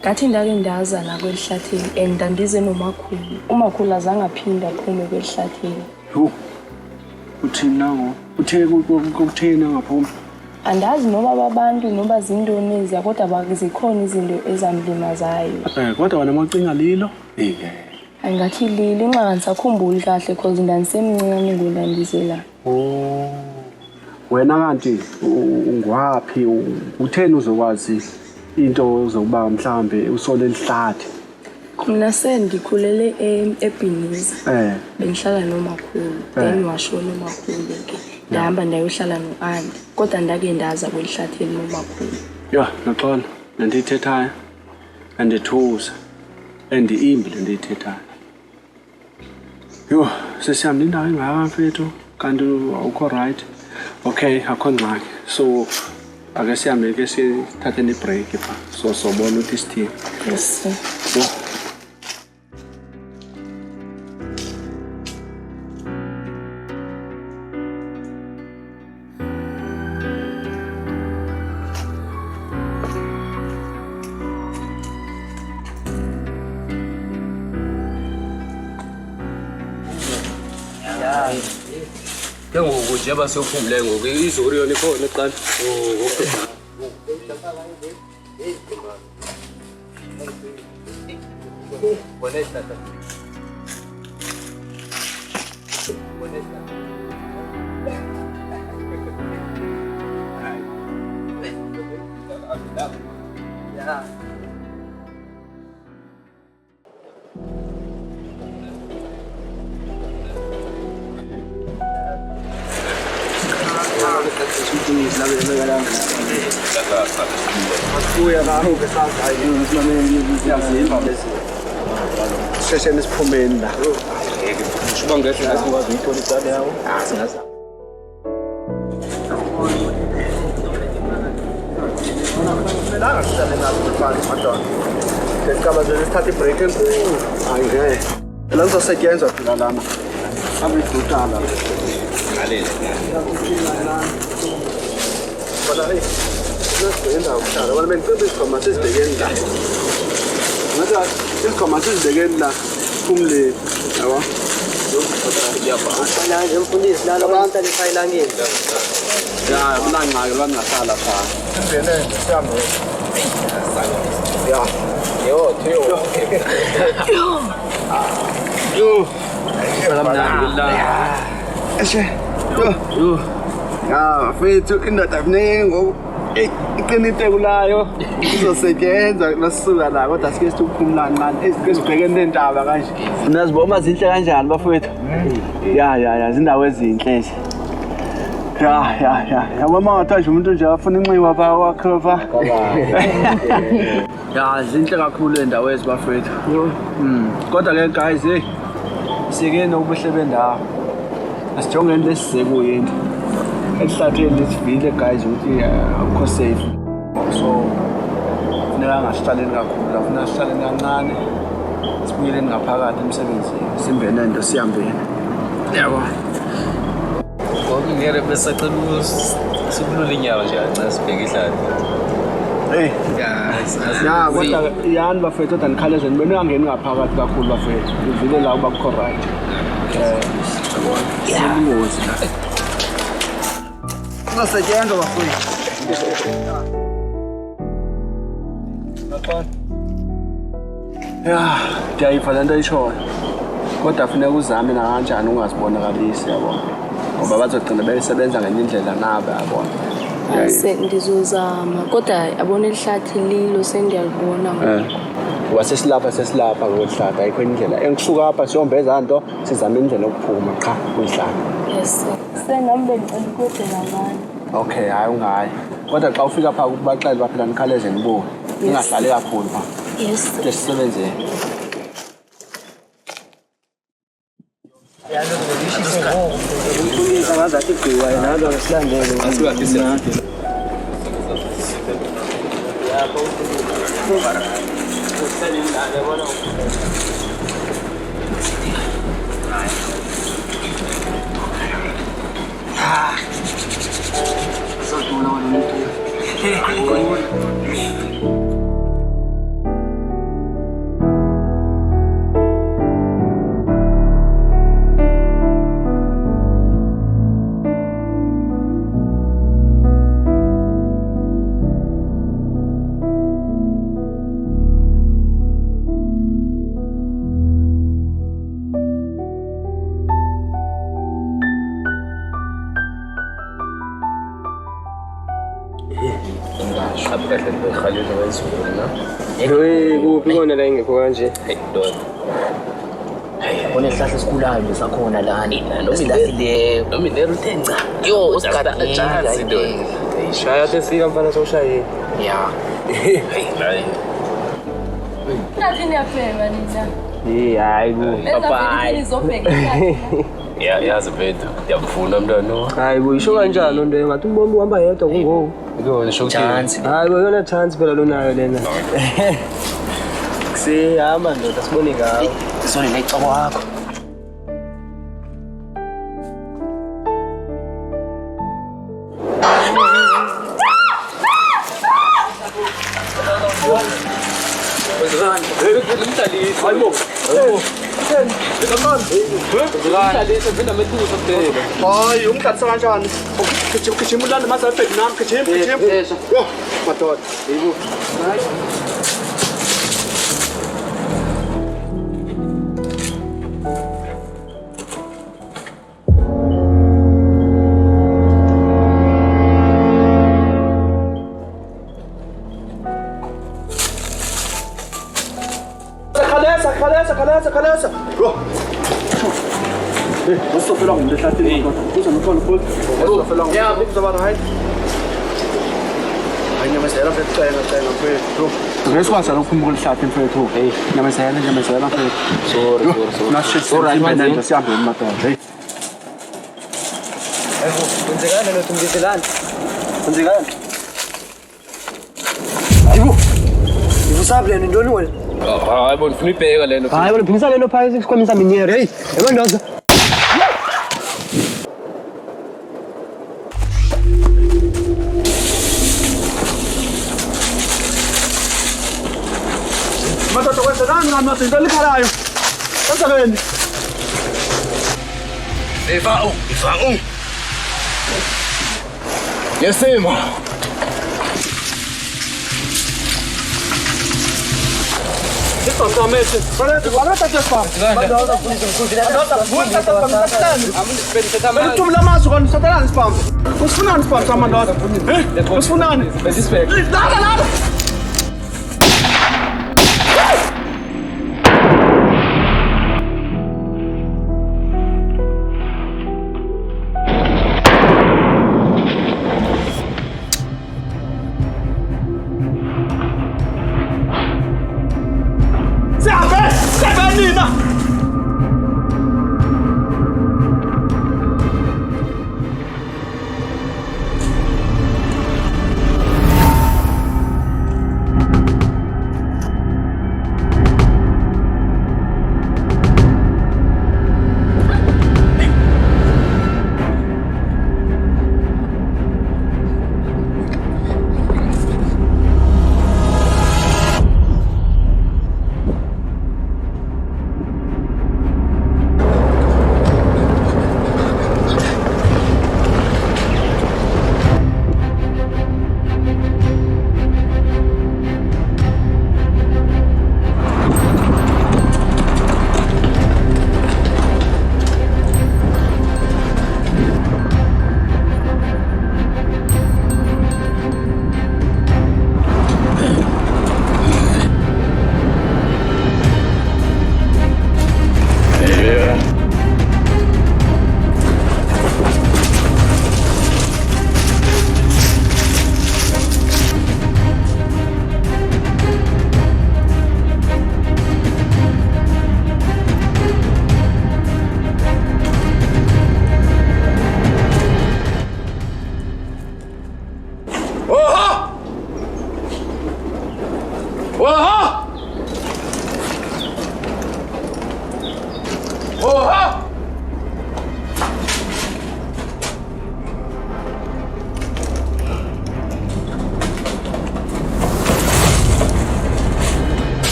Ngathi ndake ndaza la kwelihlatheni and ndandize nomakhulu. Umakhulu azange aphinde aphume kwelihlatheni. uthini kutheni angaphumi Andazi noba babantu noba zindoni eziya kodwa zikhona izinto ezamlimazayo. kodwa wena macinga lilo Angathi lili inxa ngisakhumbuli kahle because ndandisemncane ngondandizela. wena kanti ungwaphi utheni uzokwazi into zokuba mhlambe usole lihlathi Mina sendikhulele eBiniza. Bengihlala nomakhulu. Then washona umakhulu ke. Ndahamba ndayohlala noAnti. Kodwa ndake ndaza kwelihlatheni nomakhulu. ya naxola nandiyithethayo andithusa andiyimbi le ndiyithethayo yo sesihamba indawo engaka mfethu kanti awukho right okay akho ngxaki so ake sihambe ke sithathe nebreak pha so sobona ukuthi sithini Yes. yo Ke ngoku nje basophumule ngoku izolo yona ikhona eqala. Okay. Sesheni siphumeni la. Shuba ngeke ngakwazi ukuthola icala yawo. Singaza. Melanga sihlale nabo mfana madonna. Ngicabanga nje sithathe ibreak enkulu. Hayi ngeke. La ngizosetyenzwa phela lana. Abidutala. Ngalele. Bona hey. Nasiyenza ukuhlala. Bona bengicela isikhoma sesibhekeni la. Ngathi isikhoma sesibhekeni la. Phumle. Yabo. Bala nje mfundisi lana abantu alifayilangeni. Ya, mnangake bangahlala pha. Indlela sihambe. Ya. Yo, Theo. Yo. Alhamdulillah. Eshe. Yo. Ya, mfethu indoda mningi iqinite kulayo. Izosebenza nasisuka la kodwa sike siphumula kancane. Ezibhekene nentaba kanje. Naziboma zinhle kanjani bafowethu? Ya, zindawo ezinhle lezi. Ya. Yabo mangathaje umuntu nje afuna inxiwa pha kwakhe pha. Ya, zinhle kakhulu endawo ezibafowethu. Kodwa ke guys, hey. Sike nobuhle bendawo. Asijongeni lesizekuyini. Esihlatheni lesivile guys ukuthi akukho safe. So funeka ngasihlaleni kakhulu, afuna sihlaleni kancane. Sibuyeleni ngaphakathi emsebenzini. Simbene into sihambeni. Yabo. Ngeke besacela sikulula inyawo nje ancane sibheke ihlathi. Hey. Ya, kodwa yani bafethu kodwa nikhalezeni bena ungangeni ngaphakathi kakhulu bafethu. Ivile la bakho right. Singozi la. Kuzosetshenzwa bafethu. Ya, ndiyayiva le nto ishoyo. Kodwa funeka uzame nakanjani ungazibonakalisi yabo. Ngoba bazogcina besebenza ngenye indlela nabe yabona. Ngizozama kodwa abone ihlathi lilo sendiyalibona ngoku. Wasesilapha ngokwehlathi ayikho indlela. Engisuka apha siyombeza into sizama indlela yokuphuma qha kwihlathi. Yes. Sengambe ngicela ukudela ngani. Okay, hayi ungayi. Kodwa xa ufika pha ukubaxela baphela nikhaleze nibuke. Ningahlali kakhulu pha. Yes. Lesisebenzeni. Ngazathi igqiwa yena lo silandele Asiwathi Kuphi la ingekho kanje? Hey, ndoda. Onesihlahla esikhulayo nje sakhona lana. Noma ineruthenca. Yo, usikadajazi ndoda. Shaya tesika mfana soshayini. Ya. Hey, hayi. Nathi niyabheka nina. Hayi papa. Nizobheka. Ya, yazi bethu. Ngiyamfuna mntwana. Hayi isho kanjani onto engathi umbombi uhamba yedwa kungoku. Yona Chance. Hayi yona chance phela lonayo lena. Sihamba ndoda sibone ngawo. Sone lecoko wakho. Hayibo. Hayi umkhathi kanjani? Gijima ulanda mase abheki nami gijima. Yo, madoda. Yebo. Hayi. Khalesa. Yo. Hey, usofela ngumntu ehlathini kodwa. Uza nokhona futhi. Usofela ngumntu. Yeah, uzaba right. Nyamazela mfethu mfethu. Ngesikwazi lokuphuma kulihlathi mfethu. Hey, nyamazela mfethu. Sorry. Nasishisa impenendo sihambe emadoda. Hey. Kwenzekani lo tumbiselani? Kwenzekani? Hayibo. Ngusabule ndoni wena. Hayi bona ufuna ibheka lento. Hayi bona phimisa lento phakathi sikhomisa minyere. Hey, emandoza. Madoda kwenzenani ngamathi into likhalayo. Kwenzekeni? Eva. Yesema. Exatamente. Agora tá desfam. Tu me lamas quando você tá lá spam. Os funanos spam sama nós. Os funanos. Nada.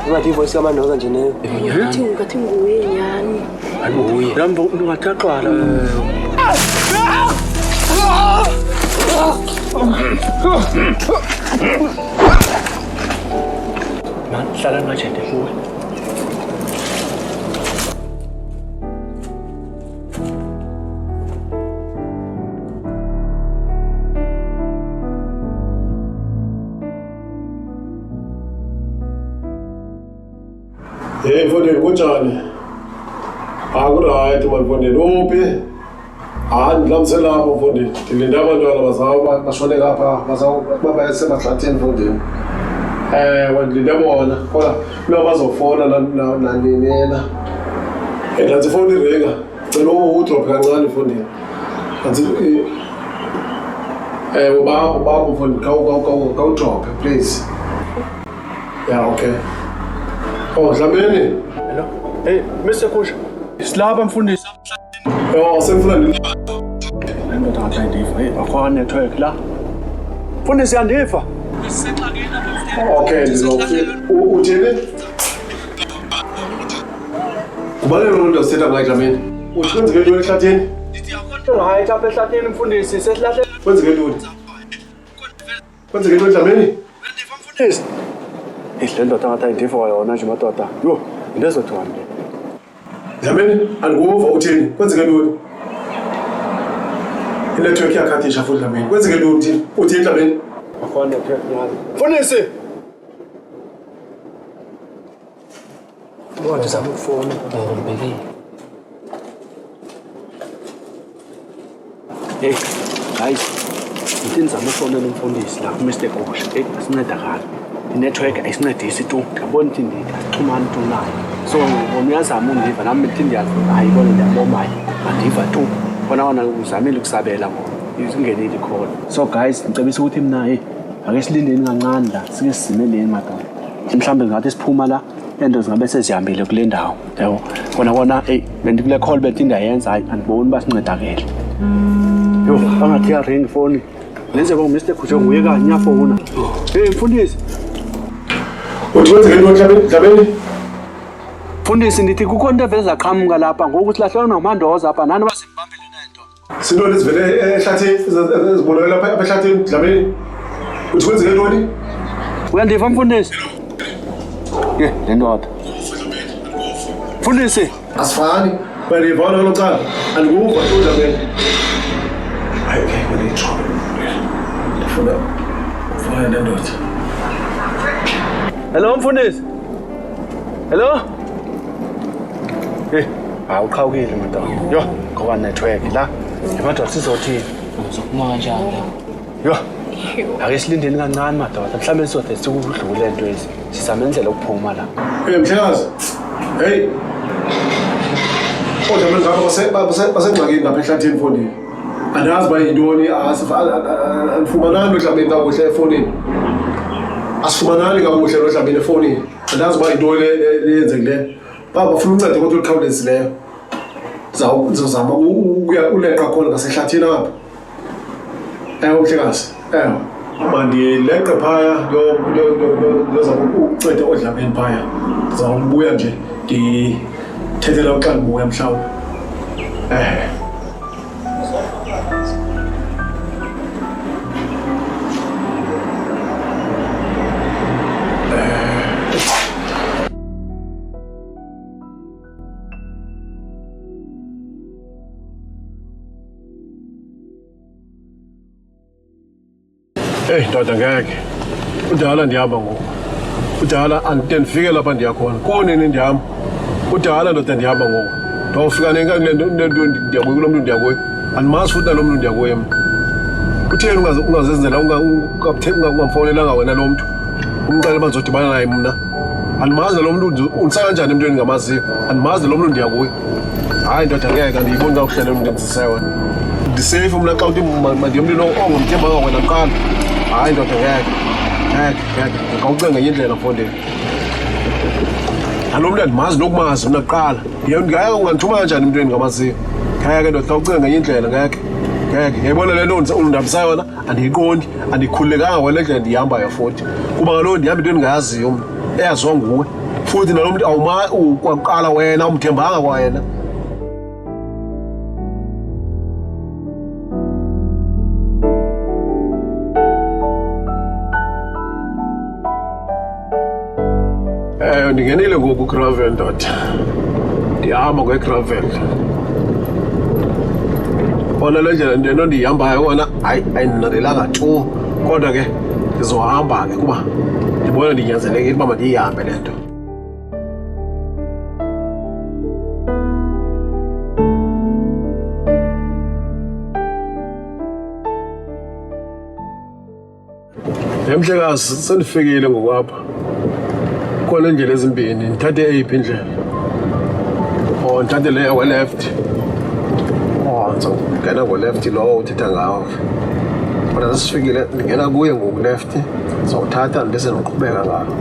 Ungathi voice yamandoza nje neyo. Uthi ungathi nguwe nyani. Ayubuye. Lambo ungataqala. Man, hlala ngajende kuwe. Hey mfondini kunjani? Right mfondini uphi? Ndilamisela lapho mfondini. Ndilinde abantwana bazawuba bashone lapha bazawuba basebahlathini mfondini. Ndilinde bona kodwa kuba bazofona nanina. Ndathi ifoni iringa. Cela udrop kancane mfondini. Ndathi ubaba mfondini kawudrop please. Yeah, okay. Oh, Dlamini. Hello? Hey, Mr. Kusha. Slaba mfundisi. Oh, semfuna Ndoda ndiva. Hey, akho network la. Mfundisi yandiva. Okay, ndizofika. Uthini? Ubale lo nto sithetha ngayo Dlamini. Uthi kwenzeke ntoni ehlathini? Hayi apha ehlathini mfundisi sesihlahle. Kwenzeke ntoni? Kwenzeke ntoni Dlamini? Mfundisi. Le ndoda ngathi ayindiva yona nje madoda. Yho, into ezothiwa nje. Dlamini, andikuva uthini? Kwenzeke ntoni? Inetwork yakhatisha futhi Dlamini. Kwenzeke ntoni uthini? Uthini Dlamini? Akho network nyalo. Mfundisi. Wathi zama ukufona. Ngibhekile. Hey, guys. Ngithini zama ukufona nomfundisi la Mr. Kusha. Hey, asincedakala. Network ayisincedisi tu. Ngiyabona ukuthi ndixhumana tu nayo. So, ngiyazama undiva nami ukuthi ndiyafuna ayibona ndiyabomayo. Andiva tu. Khona uzamile ukusabela ngoba izingenile ikhona. So guys, ngicebisa ukuthi mina ake silindeni kancane la. Sike sizimeleni madala. Mhlambe ngathi siphuma la into zingabe sezihambile kule ndawo. Yabo. Khona bendikule call bethi ndayenza andiboni basincedakele. Yo, angathi ya ring phone. Lenze bo Mr. Kusha nguye kanye uyafona. Hey mfundisi. Uthi kwenzeke ntoni Dlamini? Mfundisi ndithi kukho into eveza qhamuka lapha ngoku silahlwe nomandoza apha nani basibambele nento. Sinto ezivele ehlathini ezibonakala lapha ehlathini Dlamini. Uthi kwenzeke ntoni? Uyandiva mfundisi? Ye, le ndoda. Mfundisi, asifani. Bayivona locala. Andikuva tu Dlamini. Okay, ngiyithola. Ndifuna le ndoda. hello mfundisi. Hello? Awuqhawukile madoda. Yo, ngoba network la. Madoda sizothini? Uzophuma kanjani? Yo. Ake silindeni kancane madoda. Mhlambe sizothe sikudlule into ezi. Sizamenzela ukuphuma la. Hey mhlekazi. Hey. Kodwa ngapha basengxakini lapha ehlathini mfondini. Andazi ba yintoni asifumanani Dlamini kakuhle efonini. Asifumanani kakuhle Dlamini efonini. Andazi ba yintoni leyenzekile. Bafuna uncedo kodwa olukhawulezileyo. Uzozama uleqa khona ngasehlathini apha. Mhlekazi. Mandileqe phaya ndiyozama ukunceda oDlamini phaya. Ndizawubuya nje ndithethela xa ndibuya mhlawumbi. Hey ndoda ngeke. Udala ndihamba ngoku. Udala andifike lapha ndiyakhona. Konini ndihamba. Udala ndoda ndihamba ngoku. Ndawufika nenkani ndiyakuye kulo mntu ndiyakuye. Andimazi futhi nalo mntu ndiyakuye mna. Utheni ungazenzela ungamfonelanga wena lo mntu. Umqale bazodibana naye mna. Andimazi lo mntu undisakanjani emntweni ngamaziyo. Andimazi lo mntu ndiyakuye. Hayi ndoda ngeke andiyiboni kakuhle lo mntu endizisayo wena. Ndisafe mna xa uthi mandiyomntu ongumthemba wena kuqala. Hayi ndoda ngeke ngawucinga ngenye indlela mfondini. Nalo mntu andimazi nokumazi mna kuqala. Ngeke ungandithuma kanjani emntweni ngamaziyo. Ngeke ndoda ngawucinga ngenye indlela ngeke. Ngiyayibona le nto undambisayo yona andiyiqondi andikhululekanga kwale ndlela ndiyihambayo futhi. Kuba kaloku ndihamba into endingayaziyo mna eyaziwa nguwe. Futhi nalo mntu kwakuqala wena umthembanga kwayena. Ndingenile ngoku gravel ndoda. Ndihamba kwegravel. Ona le ndlela ndeno ndiyihambayo wona ayinanelanga tu. Kodwa ke ndizohamba ke kuba ndibona ndinyanzelekile uba mandiyihambe le nto. Mhlekazi sendifikile ngokwapha. Khona indlela ezimbini, ngithathe eyiphi indlela? Oh, ngithathe le wa left. Oh, ngizongena ngo left lo uthetha ngawo. Kodwa sesifikile ngena kuye ngoku left. Ngizothatha bese ngiqhubeka ngawo.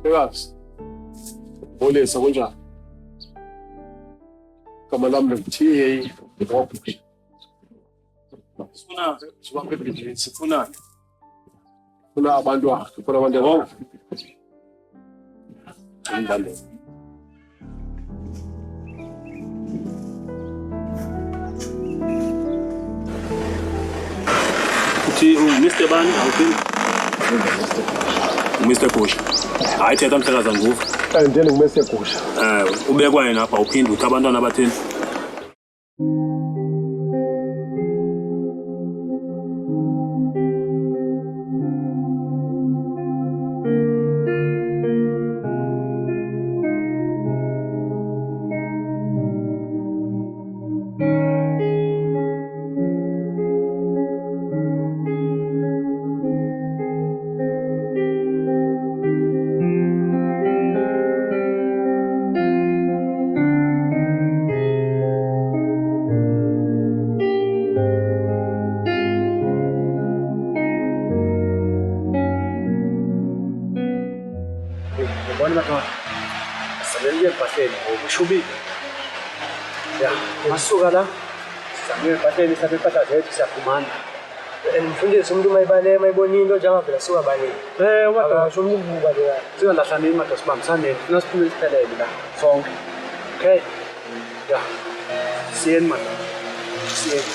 Mhlekazi. Olesa kunjani? Kama lami ngithiye ngoba sifuna sibambe ibhizinisi sifuna abantu sifuna abantu bonke. Ngidale. Uthi Mr. Bani awuphinde Mr. Gosha. Hayi thetha Mhlekazi nguvu. Andele ngumese Gosha. Ubekwa yena apha uphinde uthi abantwana abatheni. Masuka la. Samile pateni sapepata zetu siyaphumana. Mfundisi umuntu mayibona into njengavela suka baleni. Wakasho umuntu baleka. Singalahla imali sibambisane nasiphume isiphelele la sonke. Okay. Ya. Siyeni manje. Siyeni.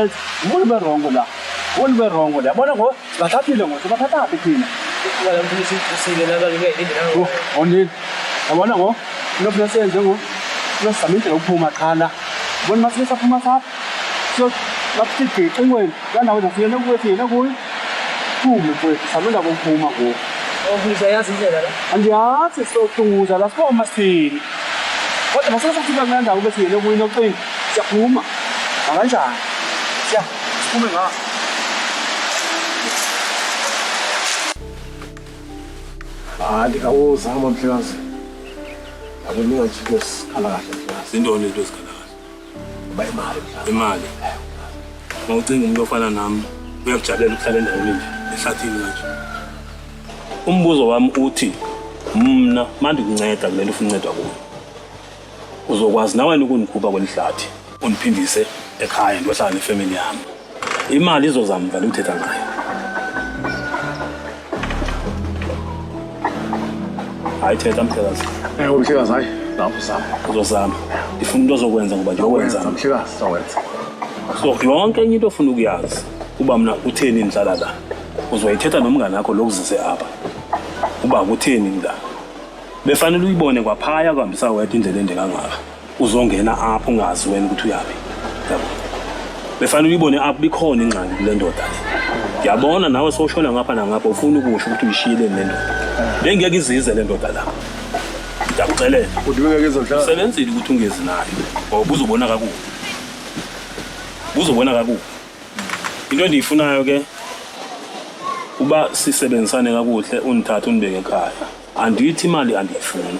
set won't be wrong with that. Won't be wrong with that. But go, but happy long, so what happened? Only I want to go. No place is go. No submit to Puma Kana. One must get up from us. So, let's take it away. Then I was a feeling of waiting. No boy. Puma, some of Puma. And the art is so cool that that's what must be. What must have been done over here? No window thing. Puma. Alaja. Yeah, coming up. Ndikawuza amaphikazi aboningajikes kalakahle phikazi Zintoni into ezikalakahle? Imali. Mawucinga umuntu ofana nami uyakujabulela ukuhlala endaweni nje ehlathini kanje. Umbuzo wami uthi mina manje kunceda kulento ufuna uncedwa kuyo. Uzokwazi nawe ukunikhupha kwelihlathi uniphindise ekhaya ndohlala nefamily yami. Imali izozama vele uthetha ngayo. Hayi thetha mhlekazi. Umhlekazi hayi lapho sami. Uzozama. Ifuna into ozokwenza ngoba nje okwenza mhlekazi sawenza. So yonke into ofuna ukuyazi kuba mina utheni ngihlala la. Uzoyithetha nomngane wakho lokuzise apha. Uba kutheni la. Befanele uyibone kwaphaya kuhambisa wedwa indlela ende kangaka. Uzongena apho ungazi wena ukuthi uyapi. Yabo. Befanele uyibone apho bikhona ingxaki kule ndoda le. Ngiyabona nawe soshona ngapha nangapha ufuna ukusho ukuthi uyishiyile le ndoda. Bengeke izize le ndoda la. Ngiyakucelela. Udibeke kezohlala. Usebenzile ukuthi ungezi nayo. Ngoba uzobona kakuhle. Uzobona kakuhle. Into endiyifunayo ke uba sisebenzisane kakuhle unithatha unibeke ekhaya. Andithi imali andiyifuni.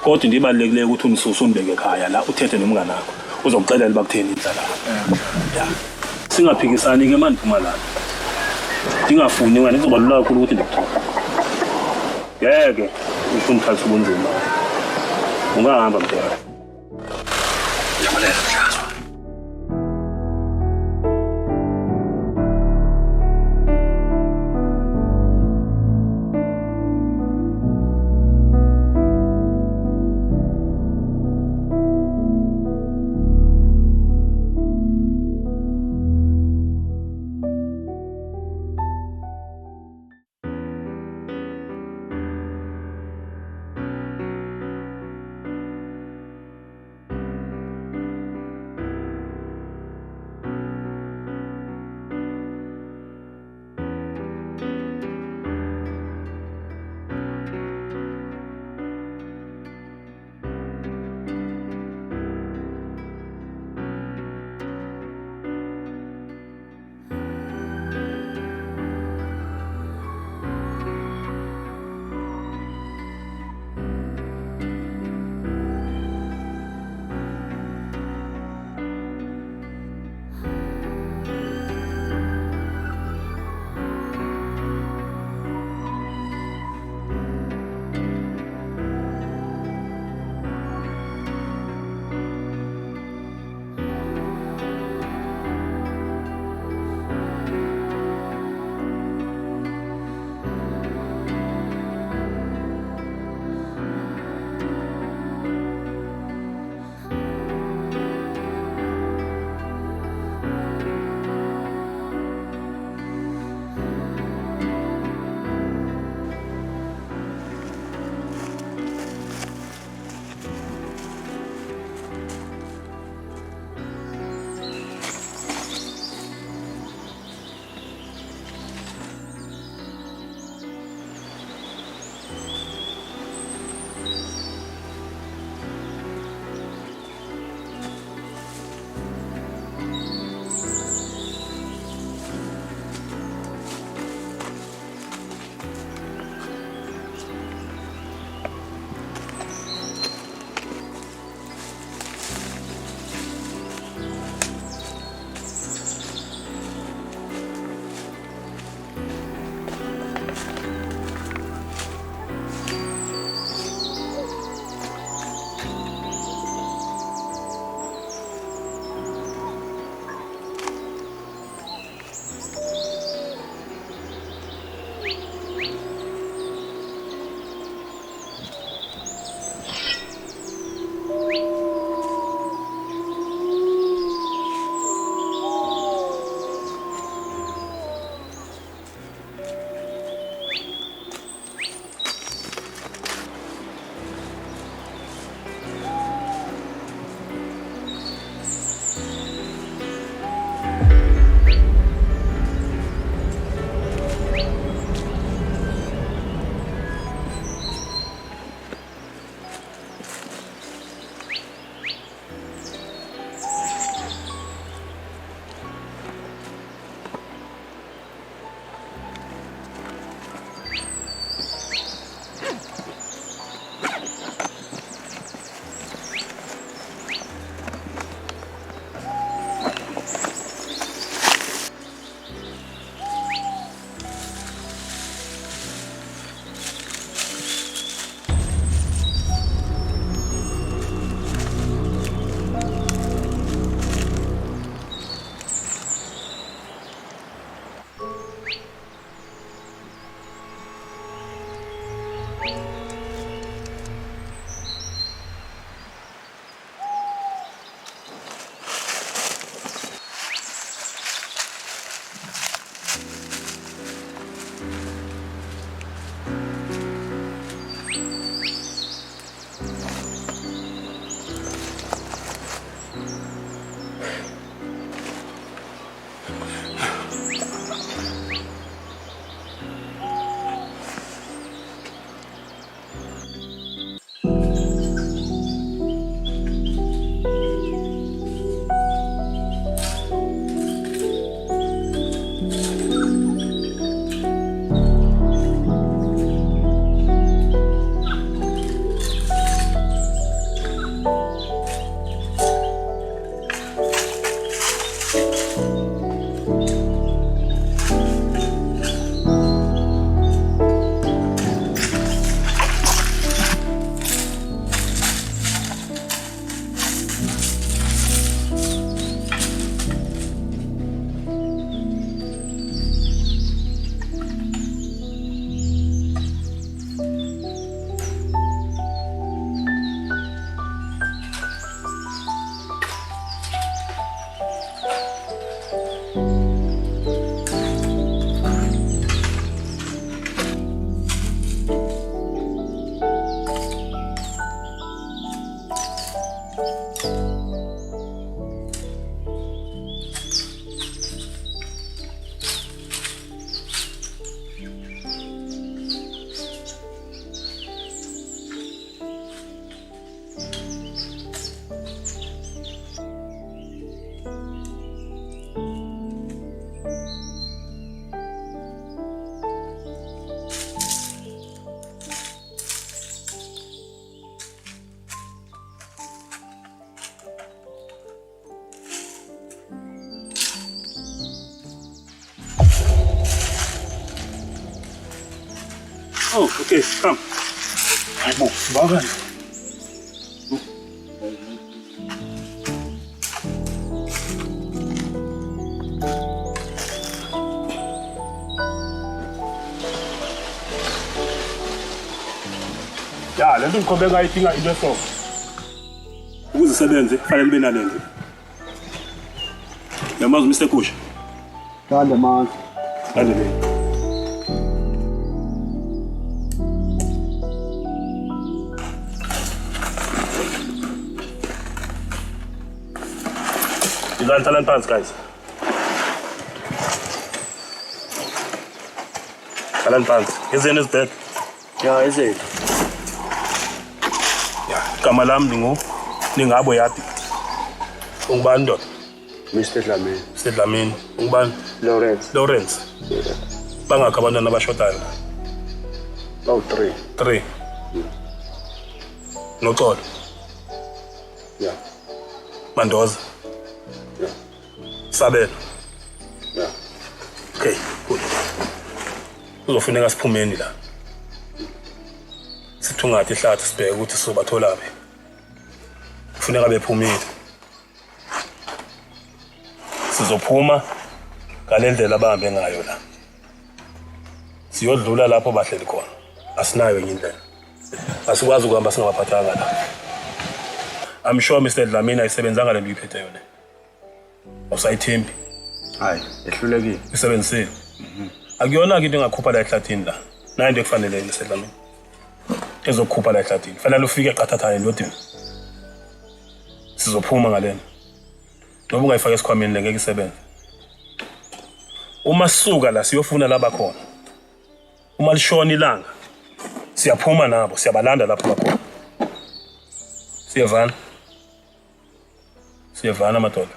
Kodwa ndibalekile ukuthi unisusa unibeke ekhaya la uthethe nomngane wakho. Uzokucelela bakutheni indlela. Yeah. Singaphikisani ke manje phuma la. Ndingafuni ngani kuzobalula kakhulu ukuthi ndikuthola. Yeke ufuna ukuthatha ubunzima. Ungahamba mntwana. Yabalela mhlazo. Oh, okay, come. Bongani. Ya, le nto ngikhombe ngayidinga into so. Ukuzisebenze kufanele ube nalento. Yamazi Mr. Kusha. Kande man. Kande le. Talent pants, guys. Talent pants. Is in his bed? Yeah, is it? Yeah. Kamalam Ningabo Yadi. Ungban Mr. Lamin. Mr. Lamin. Ungban Lawrence. Banga kabanda na bashotayo. Oh, 3. No call. Yeah. Mandoza. Sabel. Yeah. Okay, good. Uzofuneka siphumeni la. Sithungathi ihlathi sibheke ukuthi sizobathola phi. Kufuneka bephumile. Sizophuma ngalendlela abahambe ngayo la. Siyodlula lapho bahleli khona. Asinayo enye indlela. Asikwazi ukuhamba singabaphathanga la. I'm sure Mr. Dlamini ayisebenzanga le nto iphethe yona. Awusayithembi. Hayi, ehlulekile. Isebenzisile. Akuyona into engakhupha la ehlathini la. Nayo into ekufanele Mr. Dlamini. Ezokhupha la ehlathini. Fanele ufike qathathane endodeni. Sizophuma ngalena. Noma ungayifaka esikhwameni ngeke isebenze. Uma sisuka la siyofuna laba khona. Uma lishona ilanga siyaphuma nabo, siyabalanda lapho bakhona. Siyavana madoda.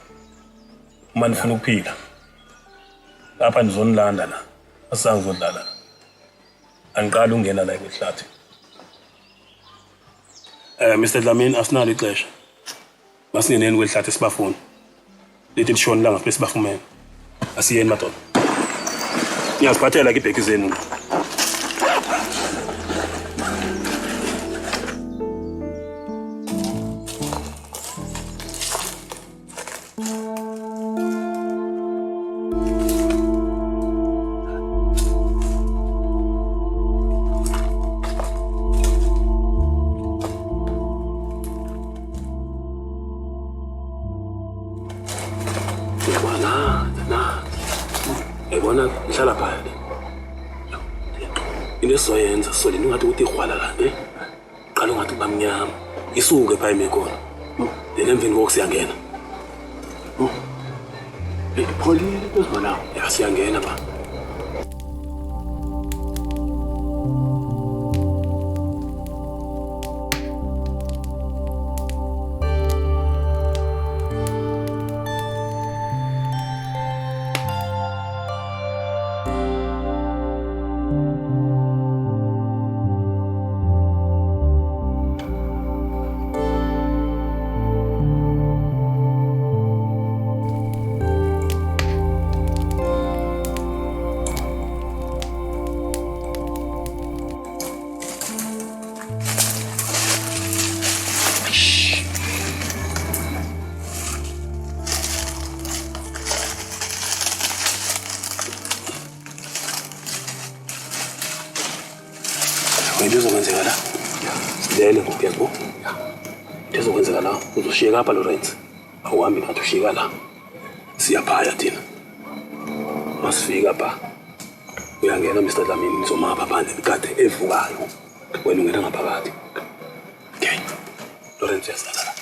Uma nifuna ukuphila. Lapha nizonilanda la. Asangizodlala. Angiqala ungena la kwehlathi. Mr. Dlamini asinalo ixesha. Masingeneni kwehlathi sibafuna. Lithi lishona ilanga bese bafumene. Asiyeni madoda. Ngiyaziphathela ke ibheki zenu. Uyayibona ihlala phaya le. Into esizoyenza solini ungathi ukuthi ihwala la, qala ungathi bamnyama. Isuke phaya imikhona. Then emveni koku siyangena. Ipholile into ezibona. Ya siyangena ba. Into ezokwenzeka la silele ngokuyabo into ezokwenzeka la uzoshiyeka apha Lawrence awuhambi ngathi ushiyeka la siyaphaya thina masifika pha uyangena Mr. Dlamini nizomapha phandle ikade evukayo wena ungena ngaphakathi okay Lawrence uyasala la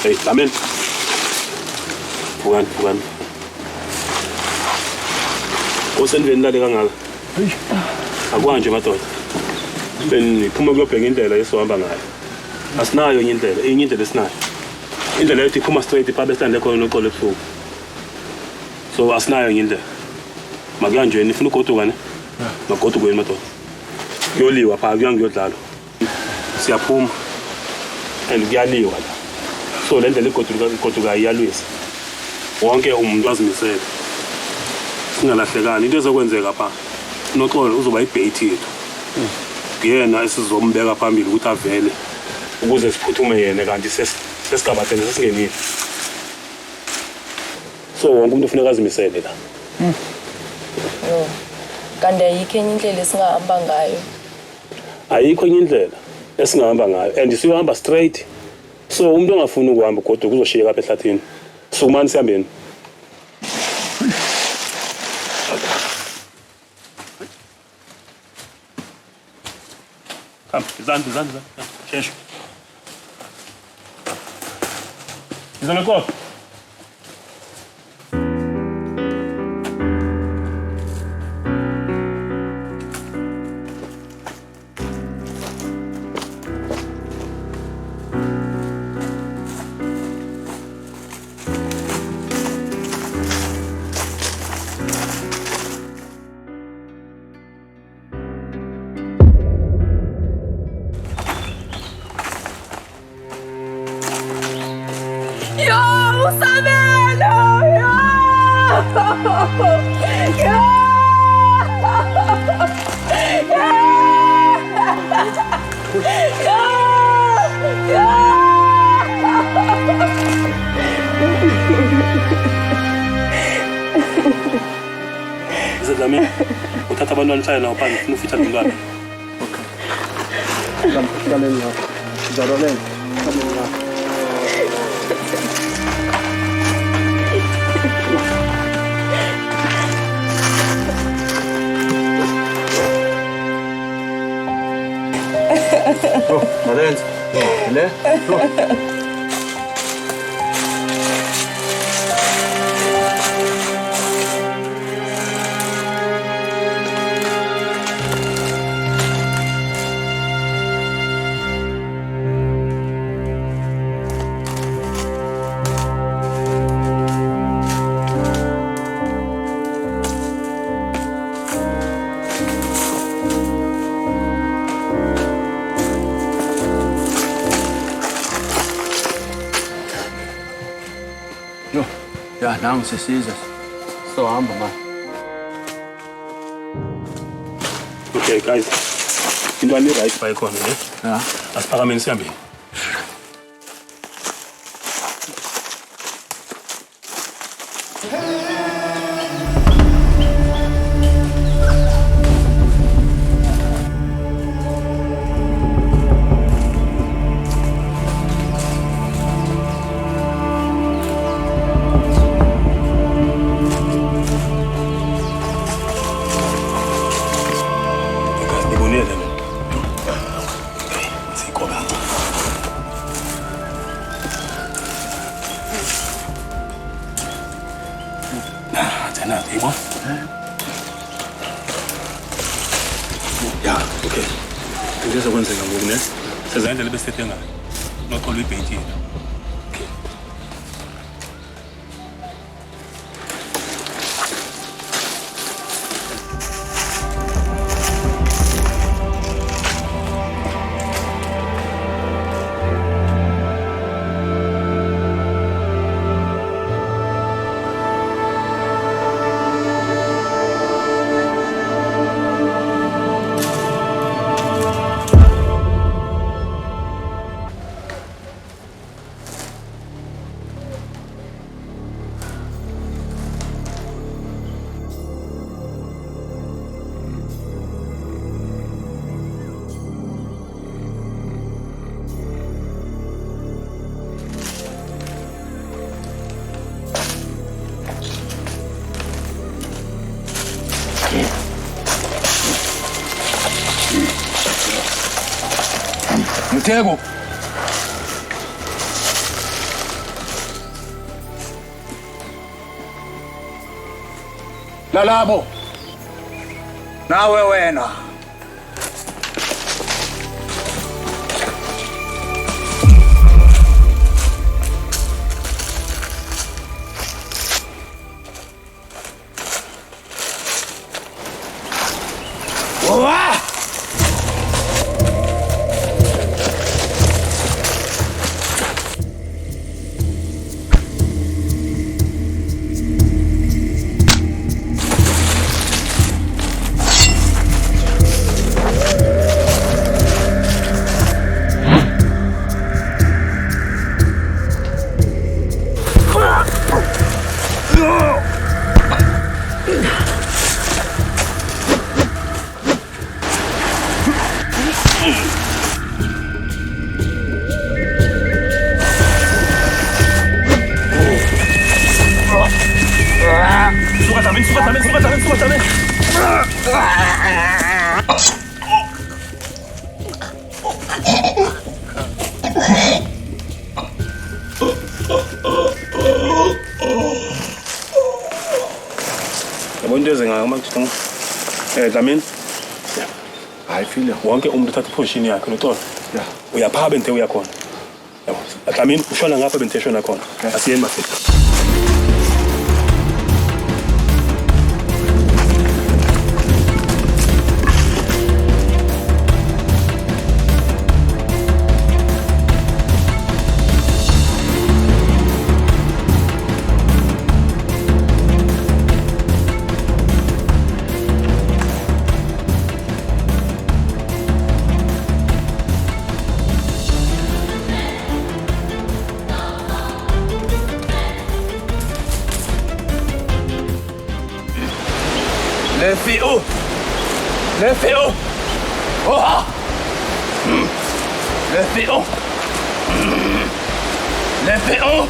Hey, Lamin. Bongani. Usendweni lale kangaka. Akwanje madoda. Beniphuma kuyobheka indlela esohamba ngayo. Asinayo enye indlela esinayo. Indlela ethi iphuma straight pha besitande khona noqolo ebusuku. So asinayo enye indlela. Makanje nifuna ugoduka ne? Magoduka kweni madoda. Kuyoliwa pha kuyangiyodlala. Siyaphuma. And kuyaliwa la. So le ndlela igoduka iyalwisa. Wonke umuntu azimisele. Singalahlekani into ezokwenzeka pha. Noxolo uzoba ibait yethu. Kuyena esizombeka phambili ukuthi avele ukuze siphuthume yena kanti sesigabathene sesingenile. So wonke umuntu ufuneka azimisele la. No. Kanti ayikho enye indlela esingahamba ngayo. Ayikho enye indlela esingahamba ngayo and siyohamba straight. So umuntu ongafuni ukuhamba kodwa kuzoshiyeka apha ehlathini. Sukumani sihambeni. Come, Bizana. Change. Bizana go. Zami, uthatha abantwana hlaya nawo phansi ufuna ufitha nomntwana. Ngamkhuhlaleni lapho. Sizaloleni. Oh, Marenz. Ne? Ya, nangu sisiza. So hamba ma. Okay, guys. Into ani right by khona, ne? Ja. Asiphakameni sihambe. Ya, okay. Ngizizwa kwenzeka ngoku ne. Sezandla besethe ngayo. Noqola ibhenki yena. Okay. Mtego. Lalabo. Nawe wena. Suka también. yabona into ezengayo manje Dlamini hayi file wonke umuntu uthatha iposition yakhe noxolo uyapha bente uyakhona yabo Dlamini ushona ngapha bente shona khona asiyeni mafethu Le féo Oh Le féo Le féo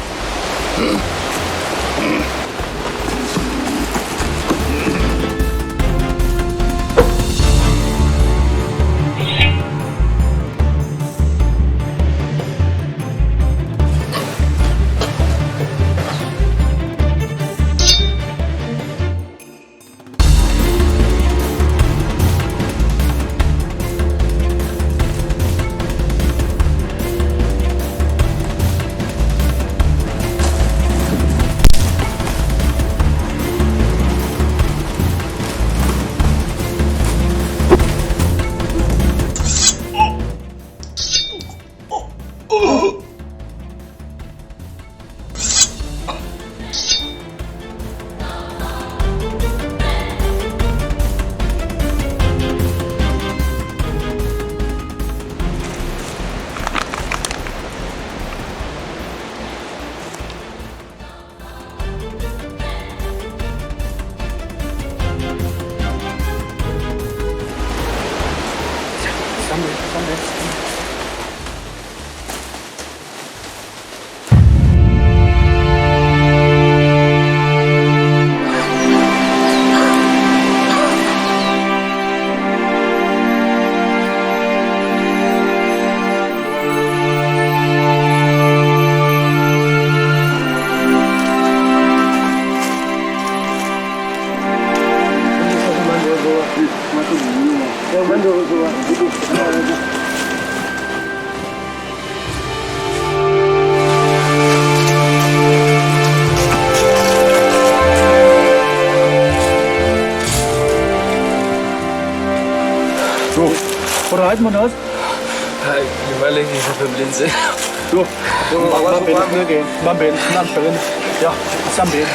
Alright, Manoj. Gimana lagi pembelian Bamben, nan pelen. Ja, sambil.